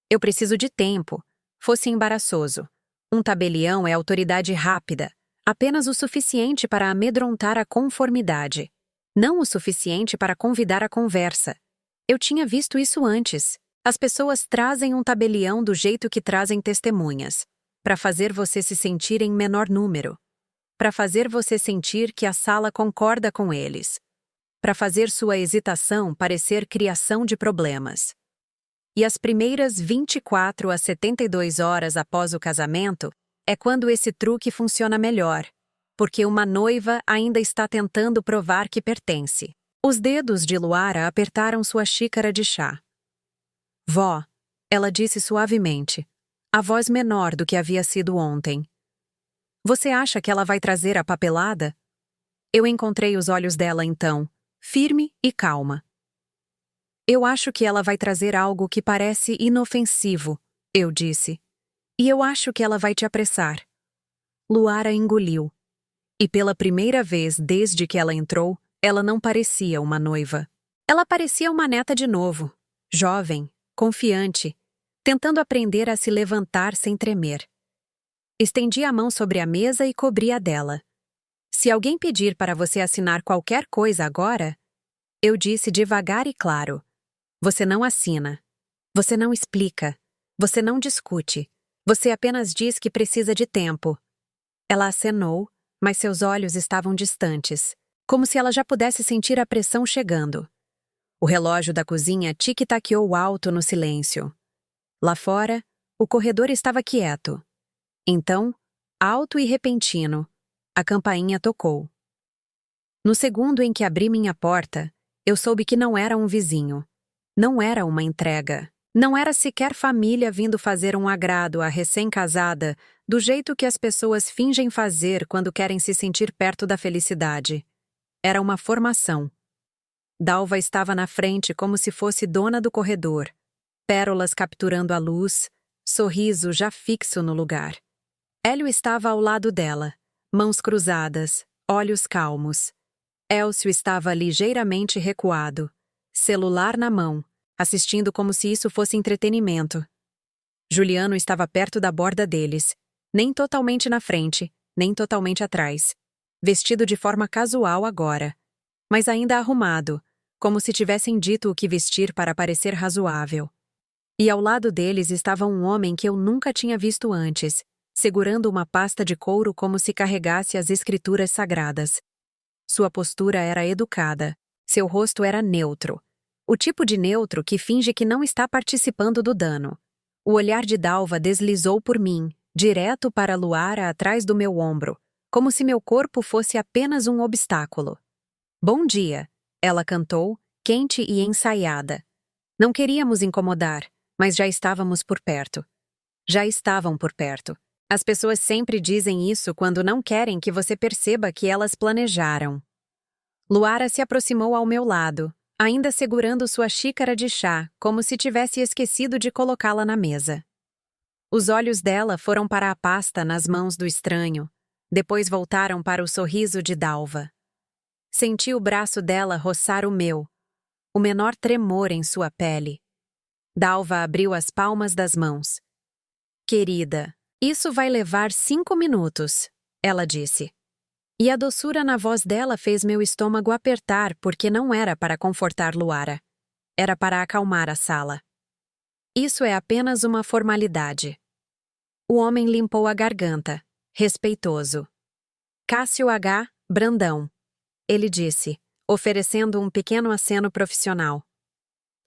eu preciso de tempo, fosse embaraçoso. Um tabelião é autoridade rápida, apenas o suficiente para amedrontar a conformidade, não o suficiente para convidar a conversa. Eu tinha visto isso antes. As pessoas trazem um tabelião do jeito que trazem testemunhas, para fazer você se sentir em menor número, para fazer você sentir que a sala concorda com eles, para fazer sua hesitação parecer criação de problemas. E as primeiras 24 a 72 horas após o casamento é quando esse truque funciona melhor, porque uma noiva ainda está tentando provar que pertence. Os dedos de Luara apertaram sua xícara de chá. Vó, ela disse suavemente, a voz menor do que havia sido ontem. Você acha que ela vai trazer a papelada? Eu encontrei os olhos dela então, firme e calma. Eu acho que ela vai trazer algo que parece inofensivo, eu disse. E eu acho que ela vai te apressar. Luara engoliu. E pela primeira vez desde que ela entrou, ela não parecia uma noiva. Ela parecia uma neta de novo, jovem, confiante, tentando aprender a se levantar sem tremer. Estendi a mão sobre a mesa e cobri a dela. Se alguém pedir para você assinar qualquer coisa agora, eu disse devagar e claro, você não assina, você não explica, você não discute, você apenas diz que precisa de tempo. Ela acenou, mas seus olhos estavam distantes, como se ela já pudesse sentir a pressão chegando. O relógio da cozinha tic-taqueou alto no silêncio. Lá fora, o corredor estava quieto. Então, alto e repentino, a campainha tocou. No segundo em que abri minha porta, eu soube que não era um vizinho. Não era uma entrega. Não era sequer família vindo fazer um agrado à recém-casada do jeito que as pessoas fingem fazer quando querem se sentir perto da felicidade. Era uma formação. Dalva estava na frente como se fosse dona do corredor, pérolas capturando a luz, sorriso já fixo no lugar. Hélio estava ao lado dela, mãos cruzadas, olhos calmos. Elcio estava ligeiramente recuado, celular na mão, assistindo como se isso fosse entretenimento. Juliano estava perto da borda deles, nem totalmente na frente, nem totalmente atrás, vestido de forma casual agora, mas ainda arrumado, como se tivessem dito o que vestir para parecer razoável. E ao lado deles estava um homem que eu nunca tinha visto antes, segurando uma pasta de couro como se carregasse as escrituras sagradas. Sua postura era educada, seu rosto era neutro. O tipo de neutro que finge que não está participando do dano. O olhar de Dalva deslizou por mim, direto para Luara atrás do meu ombro, como se meu corpo fosse apenas um obstáculo. Bom dia, ela cantou, quente e ensaiada. Não queríamos incomodar, mas já estávamos por perto. Já estavam por perto. As pessoas sempre dizem isso quando não querem que você perceba que elas planejaram. Luara se aproximou ao meu lado, ainda segurando sua xícara de chá, como se tivesse esquecido de colocá-la na mesa. Os olhos dela foram para a pasta nas mãos do estranho, depois voltaram para o sorriso de Dalva. Senti o braço dela roçar o meu, o menor tremor em sua pele. Dalva abriu as palmas das mãos. Querida, Isso vai levar 5 minutos, ela disse. E a doçura na voz dela fez meu estômago apertar porque não era para confortar Luara. Era para acalmar a sala. Isso é apenas uma formalidade. O homem limpou a garganta, respeitoso. Cássio H. Brandão. Ele disse, oferecendo um pequeno aceno profissional.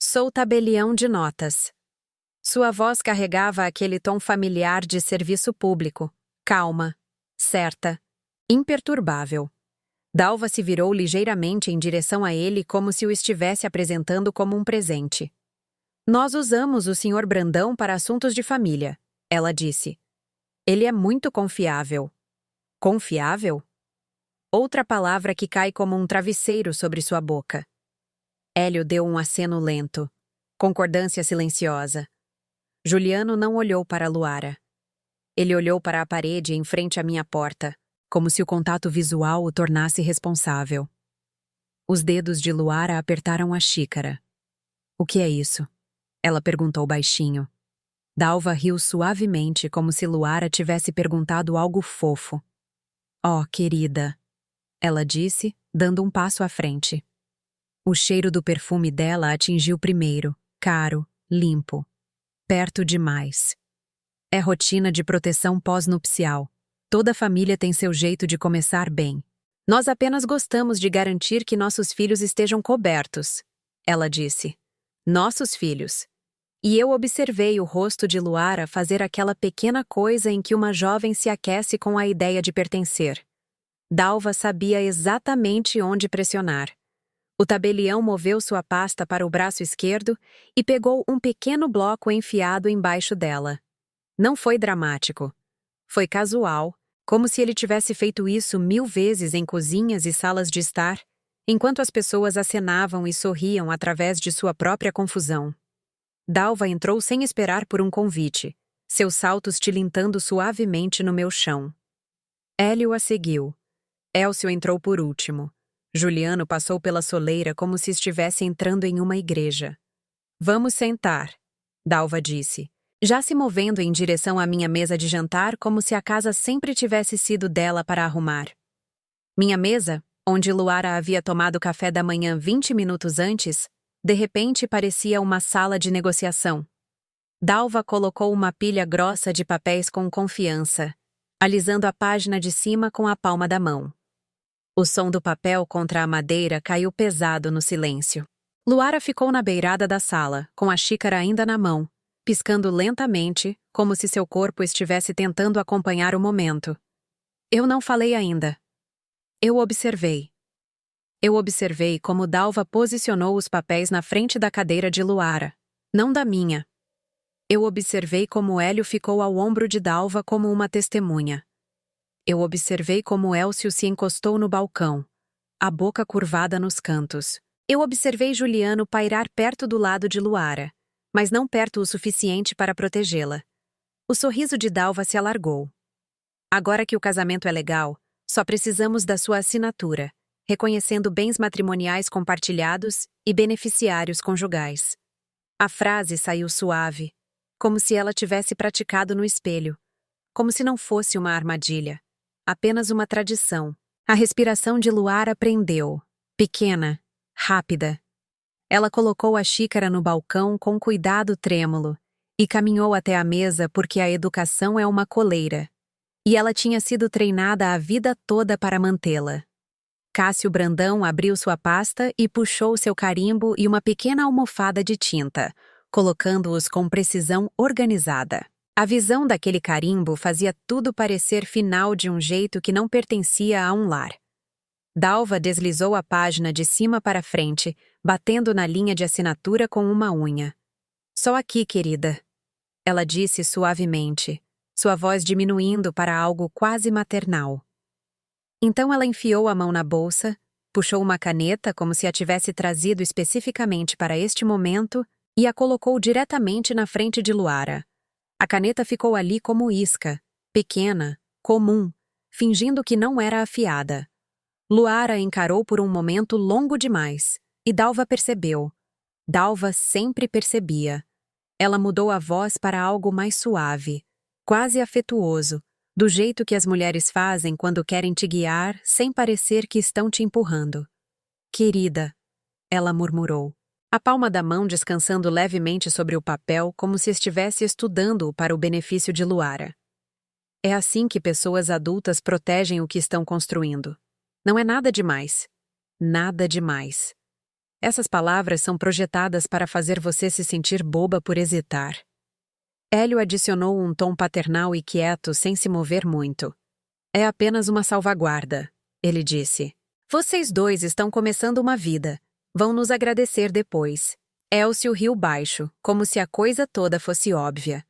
Sou tabelião de notas. Sua voz carregava aquele tom familiar de serviço público, calma, certa, imperturbável. Dalva se virou ligeiramente em direção a ele como se o estivesse apresentando como um presente. Nós usamos o Sr. Brandão para assuntos de família, ela disse. Ele é muito confiável. Confiável? Outra palavra que cai como um travesseiro sobre sua boca. Hélio deu um aceno lento. Concordância silenciosa. Juliano não olhou para Luara. Ele olhou para a parede em frente à minha porta, como se o contato visual o tornasse responsável. Os dedos de Luara apertaram a xícara. O que é isso? Ela perguntou baixinho. Dalva riu suavemente, como se Luara tivesse perguntado algo fofo. Oh, querida, ela disse, dando um passo à frente. O cheiro do perfume dela atingiu primeiro, caro, limpo. Perto demais. É rotina de proteção pós-nupcial. Toda família tem seu jeito de começar bem. Nós apenas gostamos de garantir que nossos filhos estejam cobertos, ela disse. Nossos filhos. E eu observei o rosto de Luara fazer aquela pequena coisa em que uma jovem se aquece com a ideia de pertencer. Dalva sabia exatamente onde pressionar. O tabelião moveu sua pasta para o braço esquerdo e pegou um pequeno bloco enfiado embaixo dela. Não foi dramático. Foi casual, como se ele tivesse feito isso 1000 vezes em cozinhas e salas de estar, enquanto as pessoas acenavam e sorriam através de sua própria confusão. Dalva entrou sem esperar por um convite, seus saltos tilintando suavemente no meu chão. Hélio a seguiu. Elcio entrou por último. Juliano passou pela soleira como se estivesse entrando em uma igreja. Vamos sentar, Dalva disse, já se movendo em direção à minha mesa de jantar como se a casa sempre tivesse sido dela para arrumar. Minha mesa, onde Luara havia tomado café da manhã 20 minutos antes, de repente parecia uma sala de negociação. Dalva colocou uma pilha grossa de papéis com confiança, alisando a página de cima com a palma da mão. O som do papel contra a madeira caiu pesado no silêncio. Luara ficou na beirada da sala, com a xícara ainda na mão, piscando lentamente, como se seu corpo estivesse tentando acompanhar o momento. Eu não falei ainda. Eu observei. Eu observei como Dalva posicionou os papéis na frente da cadeira de Luara, não da minha. Eu observei como Hélio ficou ao ombro de Dalva como uma testemunha. Eu observei como Elcio se encostou no balcão, a boca curvada nos cantos. Eu observei Juliano pairar perto do lado de Luara, mas não perto o suficiente para protegê-la. O sorriso de Dalva se alargou. Agora que o casamento é legal, só precisamos da sua assinatura, reconhecendo bens matrimoniais compartilhados e beneficiários conjugais. A frase saiu suave, como se ela tivesse praticado no espelho, como se não fosse uma armadilha, apenas uma tradição. A respiração de Luara prendeu, pequena, rápida. Ela colocou a xícara no balcão com cuidado trêmulo e caminhou até a mesa porque a educação é uma coleira, e ela tinha sido treinada a vida toda para mantê-la. Cássio Brandão abriu sua pasta e puxou seu carimbo e uma pequena almofada de tinta, colocando-os com precisão organizada. A visão daquele carimbo fazia tudo parecer final de um jeito que não pertencia a um lar. Dalva deslizou a página de cima para frente, batendo na linha de assinatura com uma unha. Só aqui, querida, ela disse suavemente, sua voz diminuindo para algo quase maternal. Então ela enfiou a mão na bolsa, puxou uma caneta como se a tivesse trazido especificamente para este momento e a colocou diretamente na frente de Luara. A caneta ficou ali como isca, pequena, comum, fingindo que não era afiada. Luara encarou por um momento longo demais, e Dalva percebeu. Dalva sempre percebia. Ela mudou a voz para algo mais suave, quase afetuoso, do jeito que as mulheres fazem quando querem te guiar sem parecer que estão te empurrando. Querida, ela murmurou, a palma da mão descansando levemente sobre o papel como se estivesse estudando-o para o benefício de Luara. É assim que pessoas adultas protegem o que estão construindo. Não é nada demais. Nada demais. Essas palavras são projetadas para fazer você se sentir boba por hesitar. Hélio adicionou um tom paternal e quieto sem se mover muito. É apenas uma salvaguarda, ele disse. Vocês dois estão começando uma vida. Vão nos agradecer depois. Elcio riu baixo, como se a coisa toda fosse óbvia.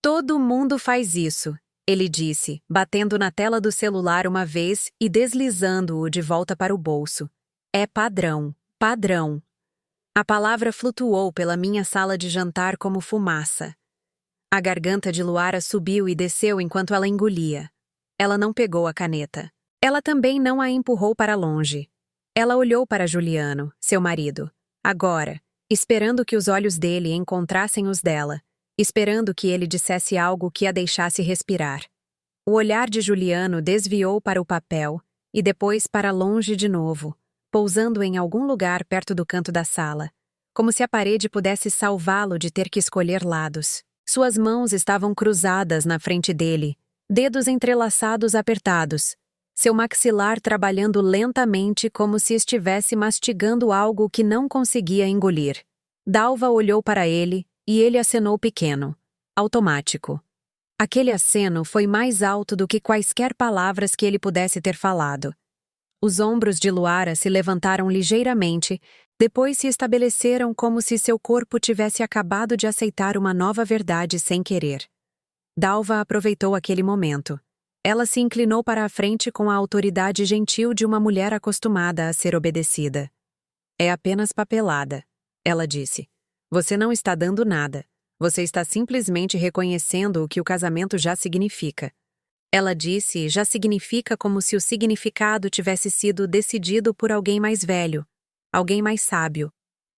Todo mundo faz isso, ele disse, batendo na tela do celular uma vez e deslizando-o de volta para o bolso. É padrão, padrão. A palavra flutuou pela minha sala de jantar como fumaça. A garganta de Luara subiu e desceu enquanto ela engolia. Ela não pegou a caneta. Ela também não a empurrou para longe. Ela olhou para Juliano, seu marido, agora, esperando que os olhos dele encontrassem os dela, esperando que ele dissesse algo que a deixasse respirar. O olhar de Juliano desviou para o papel e depois para longe de novo, pousando em algum lugar perto do canto da sala, como se a parede pudesse salvá-lo de ter que escolher lados. Suas mãos estavam cruzadas na frente dele, dedos entrelaçados apertados, seu maxilar trabalhando lentamente como se estivesse mastigando algo que não conseguia engolir. Dalva olhou para ele e ele acenou pequeno, automático. Aquele aceno foi mais alto do que quaisquer palavras que ele pudesse ter falado. Os ombros de Luara se levantaram ligeiramente, depois se estabeleceram como se seu corpo tivesse acabado de aceitar uma nova verdade sem querer. Dalva aproveitou aquele momento. Ela se inclinou para a frente com a autoridade gentil de uma mulher acostumada a ser obedecida. É apenas papelada, ela disse. Você não está dando nada. Você está simplesmente reconhecendo o que o casamento já significa. Ela disse já significa como se o significado tivesse sido decidido por alguém mais velho, alguém mais sábio,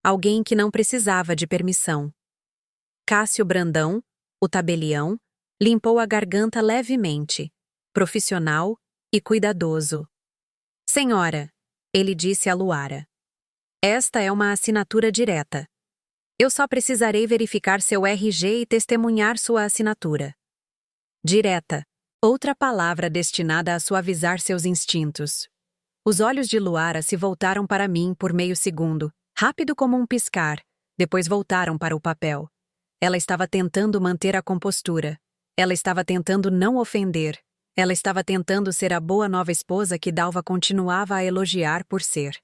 alguém que não precisava de permissão. Cássio Brandão, o tabelião, limpou a garganta levemente, profissional e cuidadoso. Senhora, ele disse a Luara. Esta é uma assinatura direta. Eu só precisarei verificar seu RG e testemunhar sua assinatura. Direta. Outra palavra destinada a suavizar seus instintos. Os olhos de Luara se voltaram para mim por meio segundo, rápido como um piscar, depois voltaram para o papel. Ela estava tentando manter a compostura. Ela estava tentando não ofender. Ela estava tentando ser a boa nova esposa que Dalva continuava a elogiar por ser.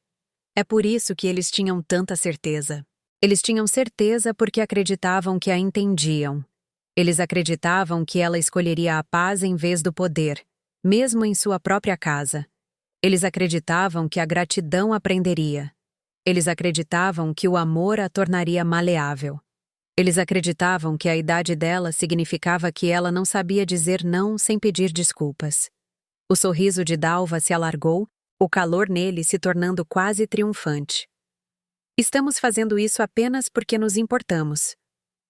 É por isso que eles tinham tanta certeza. Eles tinham certeza porque acreditavam que a entendiam. Eles acreditavam que ela escolheria a paz em vez do poder, mesmo em sua própria casa. Eles acreditavam que a gratidão aprenderia. Eles acreditavam que o amor a tornaria maleável. Eles acreditavam que a idade dela significava que ela não sabia dizer não sem pedir desculpas. O sorriso de Dalva se alargou, o calor nele se tornando quase triunfante. Estamos fazendo isso apenas porque nos importamos,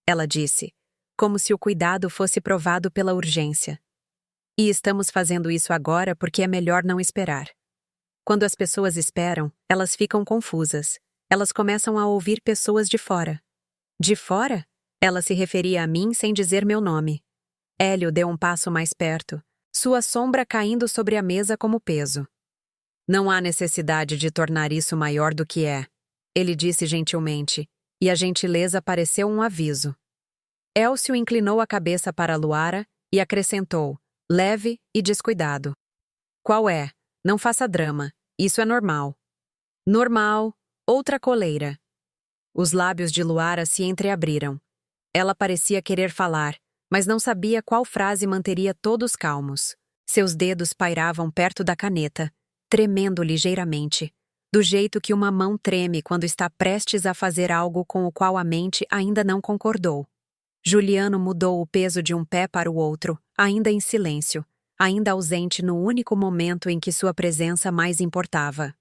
ela disse, como se o cuidado fosse provado pela urgência. E estamos fazendo isso agora porque é melhor não esperar. Quando as pessoas esperam, elas ficam confusas. Elas começam a ouvir pessoas de fora. De fora? Ela se referia a mim sem dizer meu nome. Hélio deu um passo mais perto, sua sombra caindo sobre a mesa como peso. Não há necessidade de tornar isso maior do que é, ele disse gentilmente, e a gentileza pareceu um aviso. Elcio inclinou a cabeça para Luara e acrescentou, leve e descuidado. Qual é? Não faça drama. Isso é normal. Normal. Outra coleira. Os lábios de Luara se entreabriram. Ela parecia querer falar, mas não sabia qual frase manteria todos calmos. Seus dedos pairavam perto da caneta, tremendo ligeiramente, do jeito que uma mão treme quando está prestes a fazer algo com o qual a mente ainda não concordou. Juliano mudou o peso de um pé para o outro, ainda em silêncio, ainda ausente no único momento em que sua presença mais importava.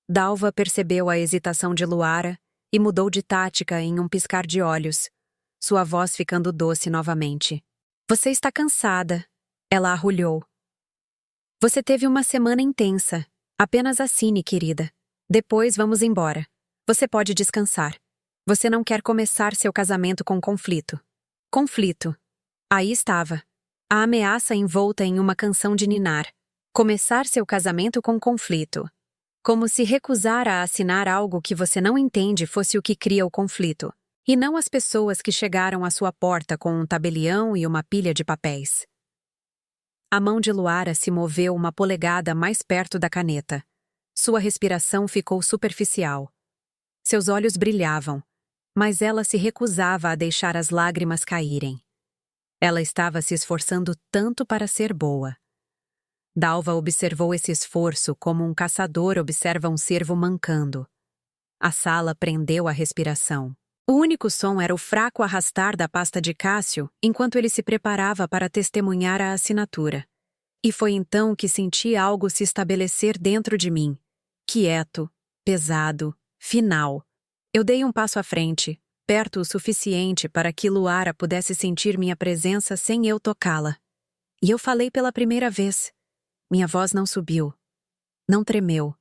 Dalva percebeu a hesitação de Luara e mudou de tática em um piscar de olhos, sua voz ficando doce novamente. Você está cansada. Ela arrulhou. Você teve uma semana intensa. Apenas assine, querida. Depois vamos embora. Você pode descansar. Você não quer começar seu casamento com conflito. Conflito. Aí estava. A ameaça envolta em uma canção de ninar. Começar seu casamento com conflito. Como se recusar a assinar algo que você não entende fosse o que cria o conflito. E não as pessoas que chegaram à sua porta com um tabelião e uma pilha de papéis. A mão de Luara se moveu uma polegada mais perto da caneta. Sua respiração ficou superficial. Seus olhos brilhavam, mas ela se recusava a deixar as lágrimas caírem. Ela estava se esforçando tanto para ser boa. Dalva observou esse esforço como um caçador observa um cervo mancando. A sala prendeu a respiração. O único som era o fraco arrastar da pasta de Cássio enquanto ele se preparava para testemunhar a assinatura. E foi então que senti algo se estabelecer dentro de mim. Quieto, pesado, final. Eu dei um passo à frente, perto o suficiente para que Luara pudesse sentir minha presença sem eu tocá-la. E eu falei pela primeira vez. Minha voz não subiu. Não tremeu.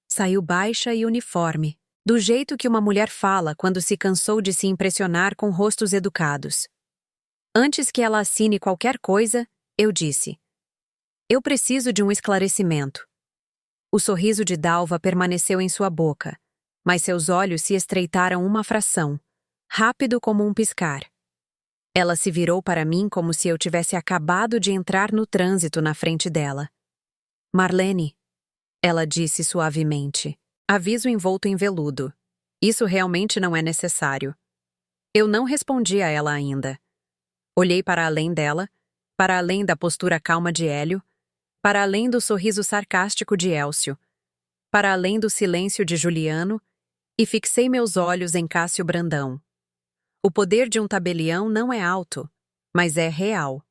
Saiu baixa e uniforme, do jeito que uma mulher fala quando se cansou de se impressionar com rostos educados. Antes que ela assine qualquer coisa, eu disse: eu preciso de um esclarecimento. O sorriso de Dalva permaneceu em sua boca, mas seus olhos se estreitaram uma fração, rápido como um piscar. Ela se virou para mim como se eu tivesse acabado de entrar no trânsito na frente dela. Marlene, ela disse suavemente, aviso envolto em veludo. Isso realmente não é necessário. Eu não respondi a ela ainda. Olhei para além dela, para além da postura calma de Hélio, para além do sorriso sarcástico de Élcio, para além do silêncio de Juliano, e fixei meus olhos em Cássio Brandão. O poder de um tabelião não é alto, mas é real.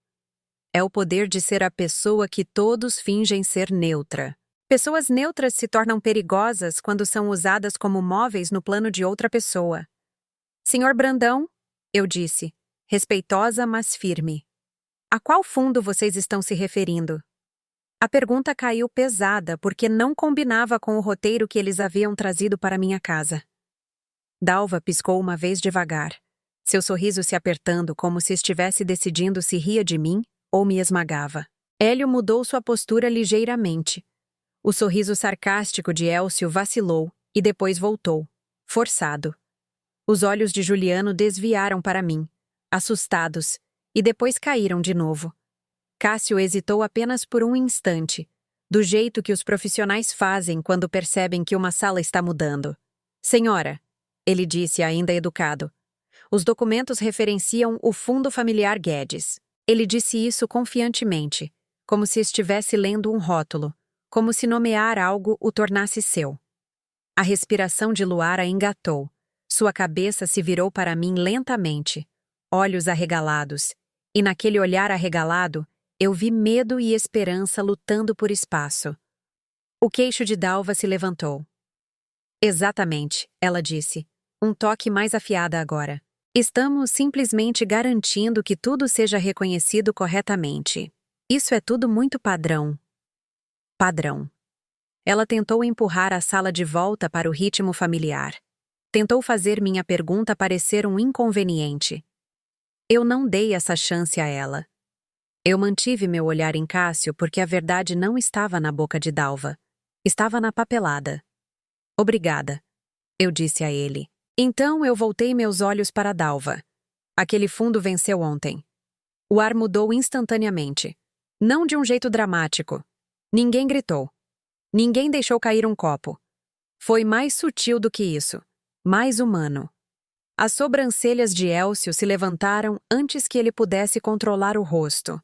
É o poder de ser a pessoa que todos fingem ser neutra. Pessoas neutras se tornam perigosas quando são usadas como móveis no plano de outra pessoa. Senhor Brandão, eu disse, respeitosa, mas firme. A qual fundo vocês estão se referindo? A pergunta caiu pesada porque não combinava com o roteiro que eles haviam trazido para minha casa. Dalva piscou uma vez devagar, seu sorriso se apertando como se estivesse decidindo se ria de mim ou me esmagava. Hélio mudou sua postura ligeiramente. O sorriso sarcástico de Élcio vacilou e depois voltou, forçado. Os olhos de Juliano desviaram para mim, assustados, e depois caíram de novo. Cássio hesitou apenas por um instante, do jeito que os profissionais fazem quando percebem que uma sala está mudando. Senhora, ele disse ainda educado, os documentos referenciam o Fundo Familiar Guedes. Ele disse isso confiantemente, como se estivesse lendo um rótulo, como se nomear algo o tornasse seu. A respiração de Luara engatou. Sua cabeça se virou para mim lentamente, olhos arregalados, e naquele olhar arregalado, eu vi medo e esperança lutando por espaço. O queixo de Dalva se levantou. Exatamente, ela disse, um toque mais afiada agora. Estamos simplesmente garantindo que tudo seja reconhecido corretamente. Isso é tudo muito padrão. Padrão. Ela tentou empurrar a sala de volta para o ritmo familiar. Tentou fazer minha pergunta parecer um inconveniente. Eu não dei essa chance a ela. Eu mantive meu olhar em Cássio porque a verdade não estava na boca de Dalva. Estava na papelada. Obrigada, eu disse a ele. Então eu voltei meus olhos para Dalva. Aquele fundo venceu ontem. O ar mudou instantaneamente. Não de um jeito dramático. Ninguém gritou. Ninguém deixou cair um copo. Foi mais sutil do que isso. Mais humano. As sobrancelhas de Élcio se levantaram antes que ele pudesse controlar o rosto.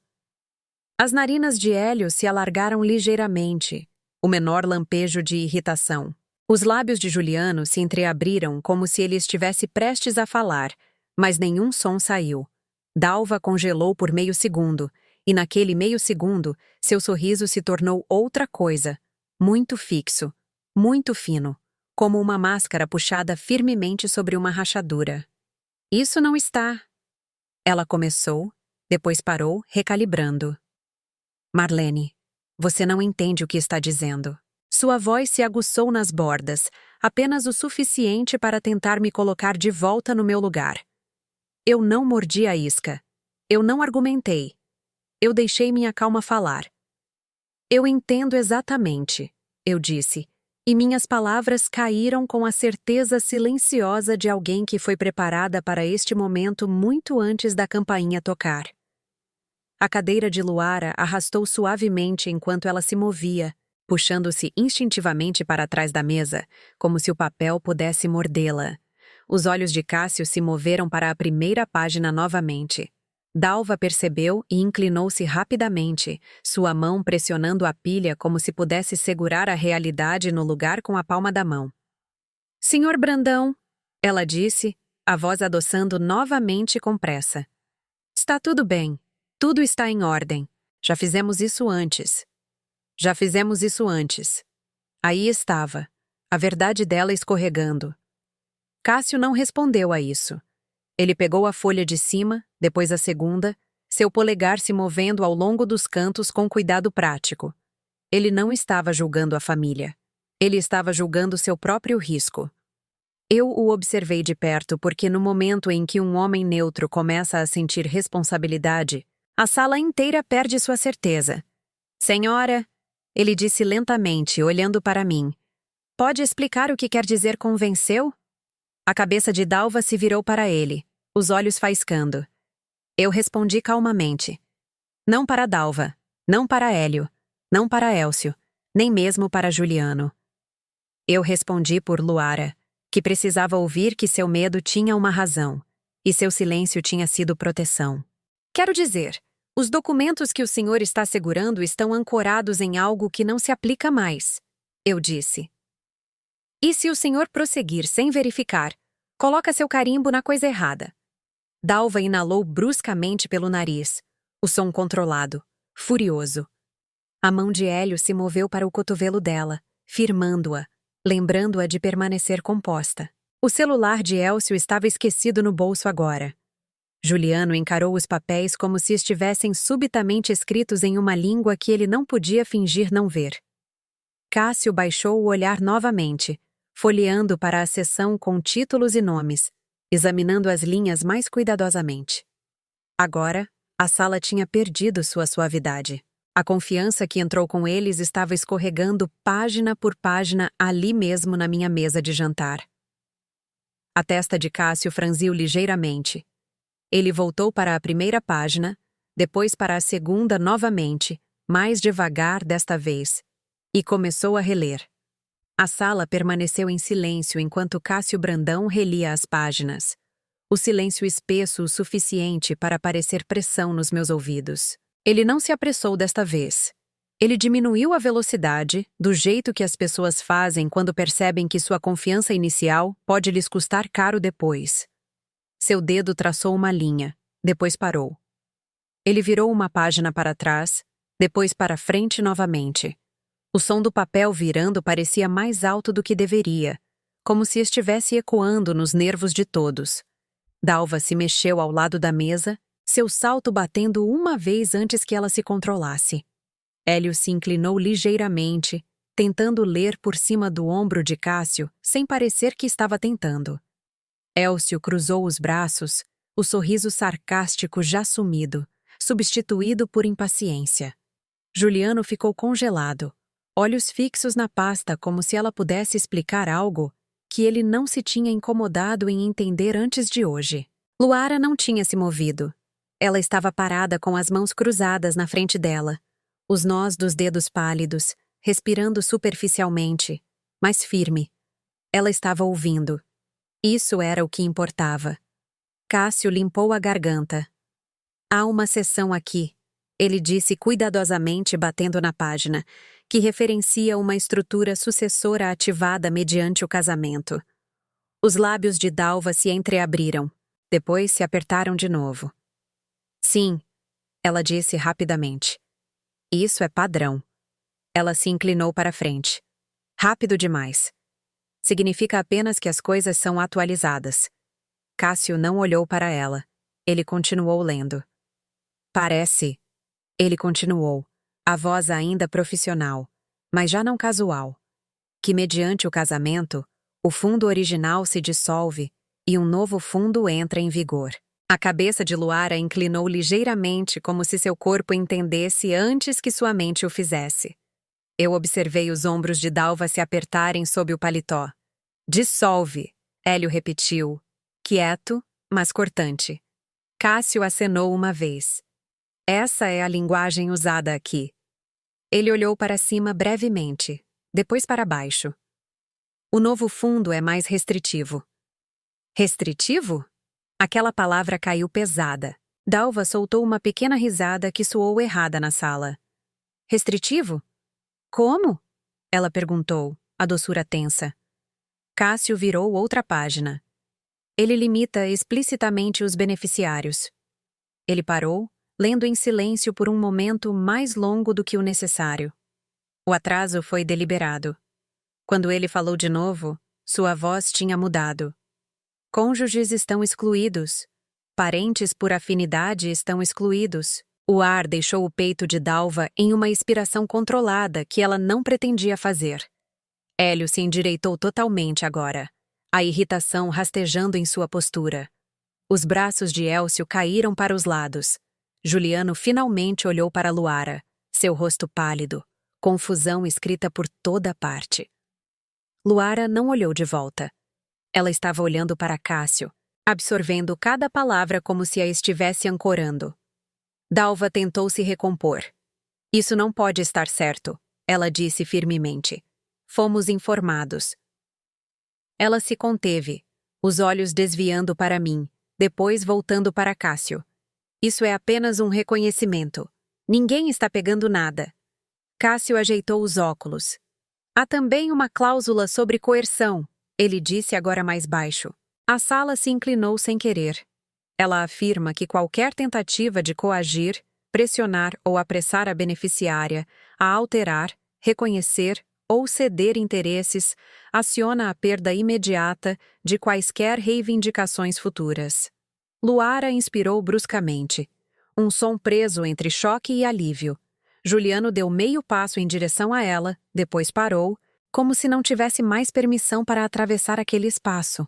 As narinas de Hélio se alargaram ligeiramente, o menor lampejo de irritação. Os lábios de Juliano se entreabriram como se ele estivesse prestes a falar, mas nenhum som saiu. Dalva congelou por meio segundo, e naquele meio segundo, seu sorriso se tornou outra coisa, muito fixo, muito fino, como uma máscara puxada firmemente sobre uma rachadura. Isso não está... Ela começou, Depois parou, recalibrando. Marlene, você não entende o que está dizendo. Sua voz se aguçou nas bordas, apenas o suficiente para tentar me colocar de volta no meu lugar. Eu não mordi a isca. Eu não argumentei. Eu deixei minha calma falar. Eu entendo exatamente, eu disse, e minhas palavras caíram com a certeza silenciosa de alguém que foi preparada para este momento muito antes da campainha tocar. A cadeira de Luara arrastou suavemente enquanto ela se movia, puxando-se instintivamente para trás da mesa, como se o papel pudesse mordê-la. Os olhos de Cássio se moveram para a primeira página novamente. Dalva percebeu e inclinou-se rapidamente, sua mão pressionando a pilha como se pudesse segurar a realidade no lugar com a palma da mão. Senhor Brandão, ela disse, a voz adoçando novamente com pressa. Está tudo bem. Tudo está em ordem. Já fizemos isso antes. Já fizemos isso antes. Aí estava, a verdade dela escorregando. Cássio não respondeu a isso. Ele pegou a folha de cima, depois a segunda, seu polegar se movendo ao longo dos cantos com cuidado prático. Ele não estava julgando a família. Ele estava julgando seu próprio risco. Eu o observei de perto porque no momento em que um homem neutro começa a sentir responsabilidade, a sala inteira perde sua certeza. Senhora, ele disse lentamente, olhando para mim. Pode explicar o que quer dizer convenceu? A cabeça de Dalva se virou para ele, os olhos faiscando. Eu respondi calmamente. Não para Dalva, não para Hélio, não para Élcio, nem mesmo para Juliano. Eu respondi por Luara, que precisava ouvir que seu medo tinha uma razão, e seu silêncio tinha sido proteção. Quero dizer, os documentos que o senhor está segurando estão ancorados em algo que não se aplica mais, eu disse. E se o senhor prosseguir sem verificar, coloca seu carimbo na coisa errada. Dalva inalou bruscamente pelo nariz, o som controlado, furioso. A mão de Hélio se moveu para o cotovelo dela, firmando-a, lembrando-a de permanecer composta. O celular de Élcio estava esquecido no bolso agora. Juliano encarou os papéis como se estivessem subitamente escritos em uma língua que ele não podia fingir não ver. Cássio baixou o olhar novamente, folheando para a seção com títulos e nomes, examinando as linhas mais cuidadosamente. Agora, a sala tinha perdido sua suavidade. A confiança que entrou com eles estava escorregando página por página ali mesmo na minha mesa de jantar. A testa de Cássio franziu ligeiramente. Ele voltou para a primeira página, depois para a segunda novamente, mais devagar desta vez, e começou a reler. A sala permaneceu em silêncio enquanto Cássio Brandão relia as páginas. O silêncio espesso o suficiente para parecer pressão nos meus ouvidos. Ele não se apressou desta vez. Ele diminuiu a velocidade, do jeito que as pessoas fazem quando percebem que sua confiança inicial pode lhes custar caro depois. Seu dedo traçou uma linha, depois parou. Ele virou uma página para trás, depois para frente novamente. O som do papel virando parecia mais alto do que deveria, como se estivesse ecoando nos nervos de todos. Dalva se mexeu ao lado da mesa, seu salto batendo uma vez antes que ela se controlasse. Hélio se inclinou ligeiramente, tentando ler por cima do ombro de Cássio, sem parecer que estava tentando. Élcio cruzou os braços, o sorriso sarcástico já sumido, substituído por impaciência. Juliano ficou congelado, olhos fixos na pasta como se ela pudesse explicar algo que ele não se tinha incomodado em entender antes de hoje. Luara não tinha se movido. Ela estava parada com as mãos cruzadas na frente dela, os nós dos dedos pálidos, respirando superficialmente, mas firme. Ela estava ouvindo. Isso era o que importava. Cássio limpou a garganta. Há uma seção aqui, ele disse cuidadosamente batendo na página, que referencia uma estrutura sucessora ativada mediante o casamento. Os lábios de Dalva se entreabriram, depois se apertaram de novo. Sim, ela disse rapidamente. Isso é padrão. Ela se inclinou para frente. Rápido demais. Significa apenas que as coisas são atualizadas. Cássio não olhou para ela. Ele continuou lendo. Parece. Ele continuou, a voz ainda profissional, mas já não casual, que mediante o casamento, o fundo original se dissolve e um novo fundo entra em vigor. A cabeça de Luara inclinou ligeiramente como se seu corpo entendesse antes que sua mente o fizesse. Eu observei os ombros de Dalva se apertarem sob o paletó. Dissolve, Hélio repetiu, quieto, mas cortante. Cássio acenou uma vez. Essa é a linguagem usada aqui. Ele olhou para cima brevemente, depois para baixo. O novo fundo é mais restritivo. Restritivo? Aquela palavra caiu pesada. Dalva soltou uma pequena risada que soou errada na sala. Restritivo? Como? Ela perguntou, a doçura tensa. Cássio virou outra página. Ele limita explicitamente os beneficiários. Ele parou, lendo em silêncio por um momento mais longo do que o necessário. O atraso foi deliberado. Quando ele falou de novo, sua voz tinha mudado. Cônjuges estão excluídos. Parentes por afinidade estão excluídos. O ar deixou o peito de Dalva em uma expiração controlada que ela não pretendia fazer. Hélio se endireitou totalmente agora, a irritação rastejando em sua postura. Os braços de Élcio caíram para os lados. Juliano finalmente olhou para Luara, seu rosto pálido, confusão escrita por toda parte. Luara não olhou de volta. Ela estava olhando para Cássio, absorvendo cada palavra como se a estivesse ancorando. Dalva tentou se recompor. Isso não pode estar certo, ela disse firmemente. Fomos informados. Ela se conteve, os olhos desviando para mim, depois voltando para Cássio. Isso é apenas um reconhecimento. Ninguém está pegando nada. Cássio ajeitou os óculos. Há também uma cláusula sobre coerção, ele disse agora mais baixo. A sala se inclinou sem querer. Ela afirma que qualquer tentativa de coagir, pressionar ou apressar a beneficiária a alterar, reconhecer ou ceder interesses aciona a perda imediata de quaisquer reivindicações futuras. Luara inspirou bruscamente. Um som preso entre choque e alívio. Juliano deu meio passo em direção a ela, depois parou, como se não tivesse mais permissão para atravessar aquele espaço.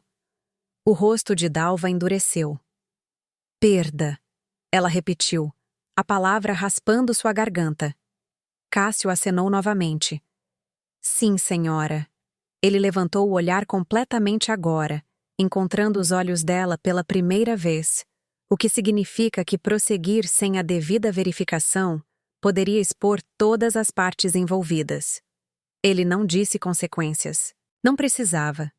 O rosto de Dalva endureceu. Perda, ela repetiu, a palavra raspando sua garganta. Cássio acenou novamente. Sim, senhora. Ele levantou o olhar completamente agora, encontrando os olhos dela pela primeira vez, o que significa que prosseguir sem a devida verificação poderia expor todas as partes envolvidas. Ele não disse consequências. Não precisava.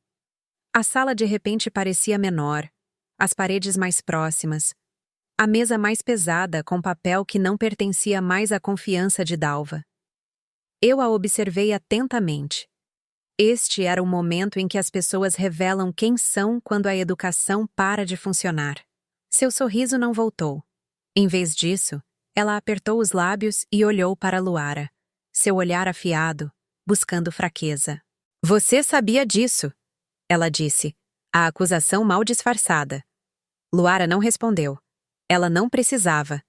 A sala de repente parecia menor, as paredes mais próximas, a mesa mais pesada com papel que não pertencia mais à confiança de Dalva. Eu a observei atentamente. Este era o momento em que as pessoas revelam quem são quando a educação para de funcionar. Seu sorriso não voltou. Em vez disso, ela apertou os lábios e olhou para Luara, seu olhar afiado, buscando fraqueza. Você sabia disso, ela disse, a acusação mal disfarçada. Luara não respondeu. Ela não precisava.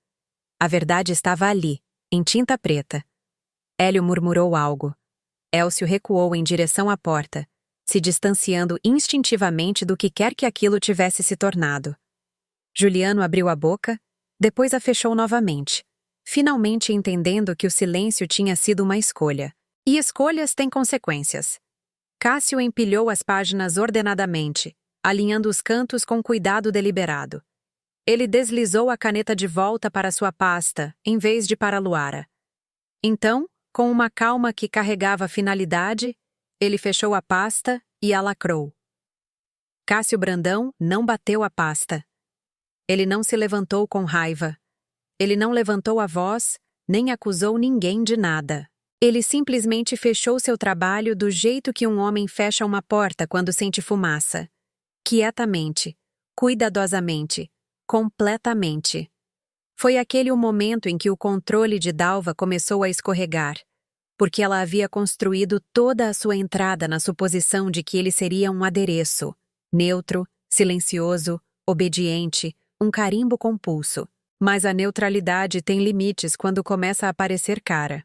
A verdade estava ali, em tinta preta. Hélio murmurou algo. Élcio recuou em direção à porta, se distanciando instintivamente do que quer que aquilo tivesse se tornado. Juliano abriu a boca, depois a fechou novamente, finalmente entendendo que o silêncio tinha sido uma escolha. E escolhas têm consequências. Cássio empilhou as páginas ordenadamente, alinhando os cantos com cuidado deliberado. Ele deslizou a caneta de volta para sua pasta, em vez de para Luara. Então, com uma calma que carregava finalidade, ele fechou a pasta e a lacrou. Cássio Brandão não bateu a pasta. Ele não se levantou com raiva. Ele não levantou a voz, nem acusou ninguém de nada. Ele simplesmente fechou seu trabalho do jeito que um homem fecha uma porta quando sente fumaça. Quietamente, cuidadosamente, completamente. Foi aquele o momento em que o controle de Dalva começou a escorregar, porque ela havia construído toda a sua entrada na suposição de que ele seria um adereço, neutro, silencioso, obediente, um carimbo compulso. Mas a neutralidade tem limites quando começa a parecer cara.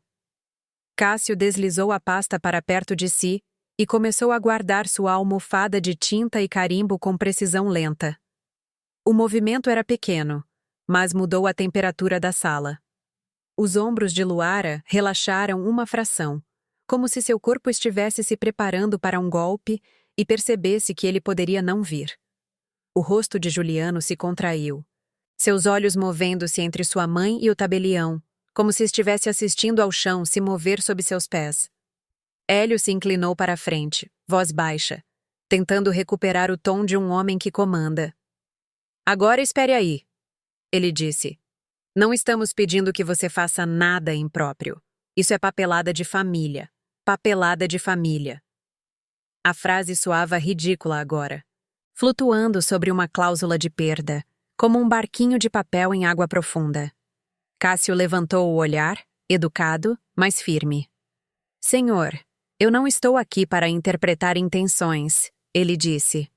Cássio deslizou a pasta para perto de si e começou a guardar sua almofada de tinta e carimbo com precisão lenta. O movimento era pequeno, mas mudou a temperatura da sala. Os ombros de Luara relaxaram uma fração, como se seu corpo estivesse se preparando para um golpe e percebesse que ele poderia não vir. O rosto de Juliano se contraiu, seus olhos movendo-se entre sua mãe e o tabelião, como se estivesse assistindo ao chão se mover sob seus pés. Hélio se inclinou para a frente, voz baixa, tentando recuperar o tom de um homem que comanda. Agora espere aí, ele disse. Não estamos pedindo que você faça nada impróprio. Isso é papelada de família. Papelada de família. A frase soava ridícula agora, flutuando sobre uma cláusula de perda, como um barquinho de papel em água profunda. Cássio levantou o olhar, educado, mas firme. Senhor, eu não estou aqui para interpretar intenções, ele disse.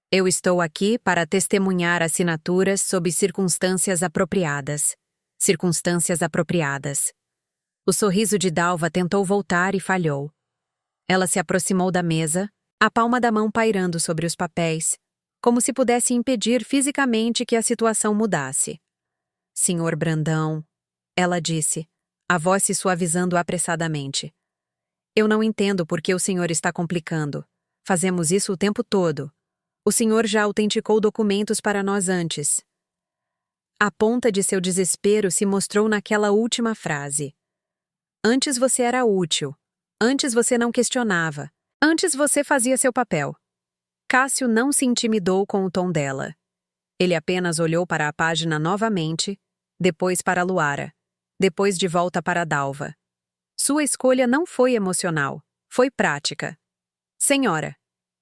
Eu estou aqui para testemunhar assinaturas sob circunstâncias apropriadas. Circunstâncias apropriadas. O sorriso de Dalva tentou voltar e falhou. Ela se aproximou da mesa, a palma da mão pairando sobre os papéis, como se pudesse impedir fisicamente que a situação mudasse. Senhor Brandão, ela disse, a voz se suavizando apressadamente. Eu não entendo por que o senhor está complicando. Fazemos isso o tempo todo. O senhor já autenticou documentos para nós antes. A ponta de seu desespero se mostrou naquela última frase. Antes você era útil. Antes você não questionava. Antes você fazia seu papel. Cássio não se intimidou com o tom dela. Ele apenas olhou para a página novamente, depois para Luara, depois de volta para Dalva. Sua escolha não foi emocional, foi prática. Senhora,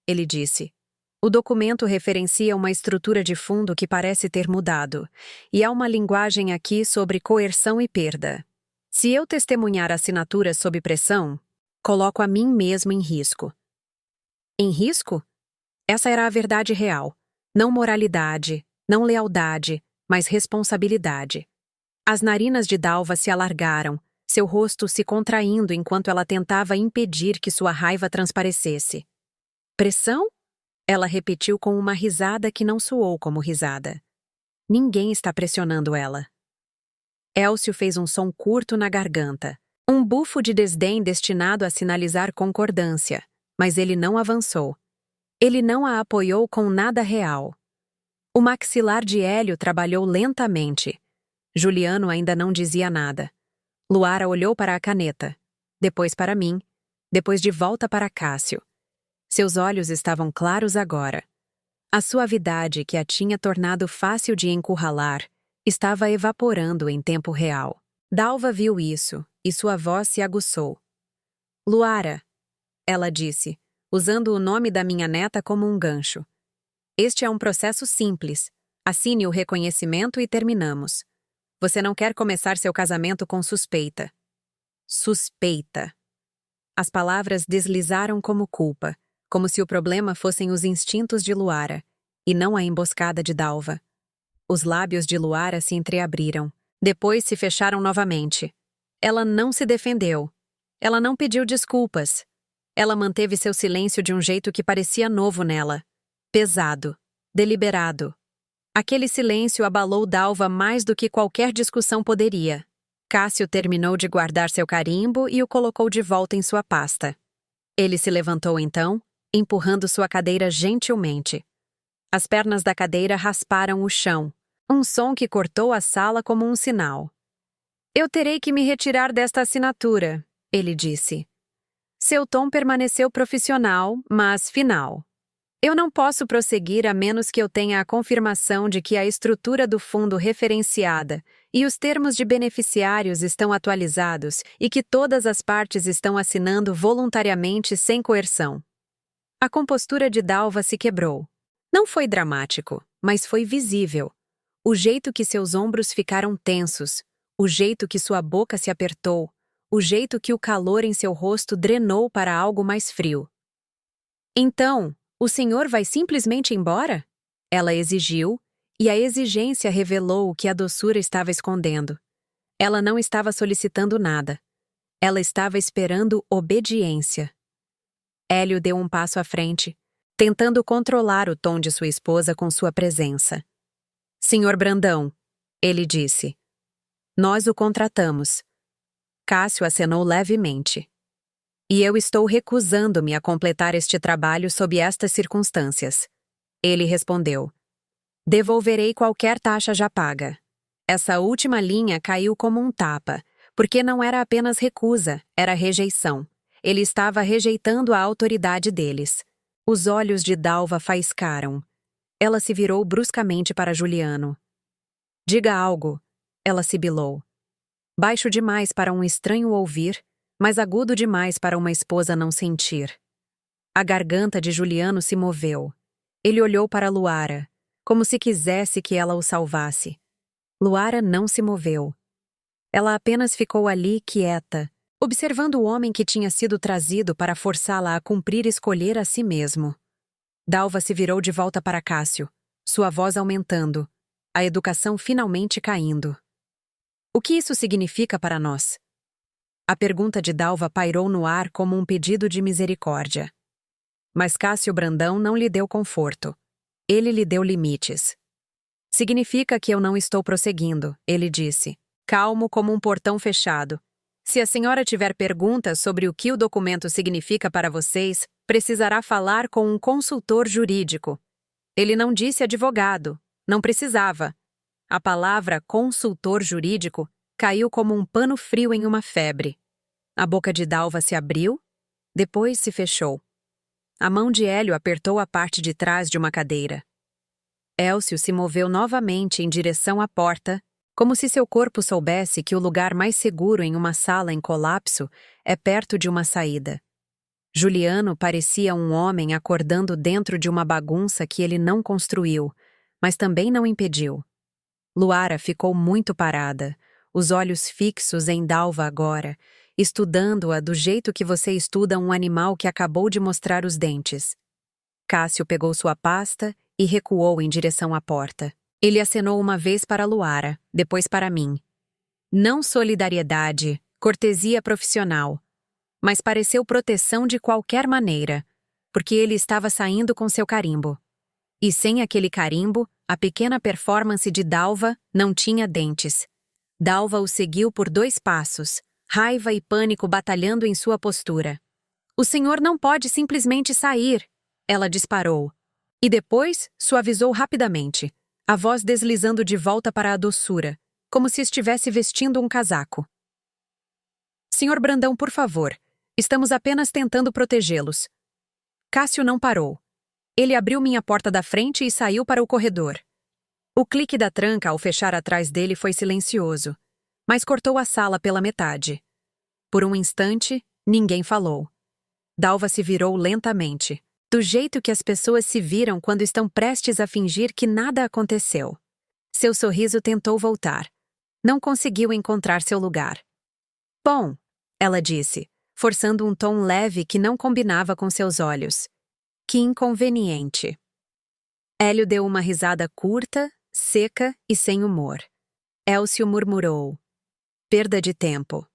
ele disse. O documento referencia uma estrutura de fundo que parece ter mudado, e há uma linguagem aqui sobre coerção e perda. Se eu testemunhar assinaturas sob pressão, coloco a mim mesmo em risco. Em risco? Essa era a verdade real. Não moralidade, não lealdade, mas responsabilidade. As narinas de Dalva se alargaram, seu rosto se contraindo enquanto ela tentava impedir que sua raiva transparecesse. Pressão? Ela repetiu com uma risada que não soou como risada. Ninguém está pressionando ela. Élcio fez um som curto na garganta, um bufo de desdém destinado a sinalizar concordância, mas ele não avançou. Ele não a apoiou com nada real. O maxilar de Hélio trabalhou lentamente. Juliano ainda não dizia nada. Luara olhou para a caneta, depois para mim, depois de volta para Cássio. Seus olhos estavam claros agora. A suavidade que a tinha tornado fácil de encurralar estava evaporando em tempo real. Dalva viu isso, e sua voz se aguçou. Luara, ela disse, usando o nome da minha neta como um gancho. Este é um processo simples. Assine o reconhecimento e terminamos. Você não quer começar seu casamento com suspeita. Suspeita. As palavras deslizaram como culpa, como se o problema fossem os instintos de Luara, e não a emboscada de Dalva. Os lábios de Luara se entreabriram, depois se fecharam novamente. Ela não se defendeu. Ela não pediu desculpas. Ela manteve seu silêncio de um jeito que parecia novo nela. Pesado. Deliberado. Aquele silêncio abalou Dalva mais do que qualquer discussão poderia. Cássio terminou de guardar seu carimbo e o colocou de volta em sua pasta. Ele se levantou então, empurrando sua cadeira gentilmente. As pernas da cadeira rasparam o chão, um som que cortou a sala como um sinal. Eu terei que me retirar desta assinatura, ele disse. Seu tom permaneceu profissional, mas final. Eu não posso prosseguir a menos que eu tenha a confirmação de que a estrutura do fundo referenciada e os termos de beneficiários estão atualizados e que todas as partes estão assinando voluntariamente sem coerção. A compostura de Dalva se quebrou. Não foi dramático, mas foi visível. O jeito que seus ombros ficaram tensos, o jeito que sua boca se apertou, o jeito que o calor em seu rosto drenou para algo mais frio. Então, o senhor vai simplesmente embora? Ela exigiu, E a exigência revelou o que a doçura estava escondendo. Ela não estava solicitando nada. Ela estava esperando obediência. Hélio deu um passo à frente, tentando controlar o tom de sua esposa com sua presença. Senhor Brandão, ele disse. Nós o contratamos. Cássio acenou levemente. E eu estou recusando-me a completar este trabalho sob estas circunstâncias. Ele respondeu. Devolverei qualquer taxa já paga. Essa última linha caiu como um tapa, porque não era apenas recusa, era rejeição. Ele estava rejeitando a autoridade deles. Os olhos de Dalva faiscaram. Ela se virou bruscamente para Juliano. Diga algo, ela sibilou. Baixo demais para um estranho ouvir, mas agudo demais para uma esposa não sentir. A garganta de Juliano se moveu. Ele olhou para Luara, como se quisesse que ela o salvasse. Luara não se moveu. Ela apenas ficou ali, quieta, observando o homem que tinha sido trazido para forçá-la a cumprir escolher a si mesmo. Dalva se virou de volta para Cássio, sua voz aumentando, a educação finalmente caindo. O que isso significa para nós? A pergunta de Dalva pairou no ar como um pedido de misericórdia. Mas Cássio Brandão não lhe deu conforto. Ele lhe deu limites. Significa que eu não estou prosseguindo, ele disse, calmo como um portão fechado. Se a senhora tiver perguntas sobre o que o documento significa para vocês, precisará falar com um consultor jurídico. Ele não disse advogado, não precisava. A palavra consultor jurídico caiu como um pano frio em uma febre. A boca de Dalva se abriu, depois se fechou. A mão de Hélio apertou a parte de trás de uma cadeira. Élcio se moveu novamente em direção à porta, como se seu corpo soubesse que o lugar mais seguro em uma sala em colapso é perto de uma saída. Juliano parecia um homem acordando dentro de uma bagunça que ele não construiu, mas também não impediu. Luara ficou muito parada, os olhos fixos em Dalva agora, estudando-a do jeito que você estuda um animal que acabou de mostrar os dentes. Cássio pegou sua pasta e recuou em direção à porta. Ele acenou uma vez para Luara, depois para mim. Não solidariedade, cortesia profissional, mas pareceu proteção de qualquer maneira, porque ele estava saindo com seu carimbo. E sem aquele carimbo, a pequena performance de Dalva não tinha dentes. Dalva o seguiu por 2 passos, raiva e pânico batalhando em sua postura. O senhor não pode simplesmente sair, ela disparou. E depois suavizou rapidamente, a voz deslizando de volta para a doçura, como se estivesse vestindo um casaco. Senhor Brandão, por favor, estamos apenas tentando protegê-los. Cássio não parou. Ele abriu minha porta da frente e saiu para o corredor. O clique da tranca ao fechar atrás dele foi silencioso, mas cortou a sala pela metade. Por um instante, ninguém falou. Dalva se virou lentamente, do jeito que as pessoas se viram quando estão prestes a fingir que nada aconteceu. Seu sorriso tentou voltar. Não conseguiu encontrar seu lugar. Bom, ela disse, forçando um tom leve que não combinava com seus olhos. Que inconveniente. Hélio deu uma risada curta, seca e sem humor. Élcio murmurou. Perda de tempo.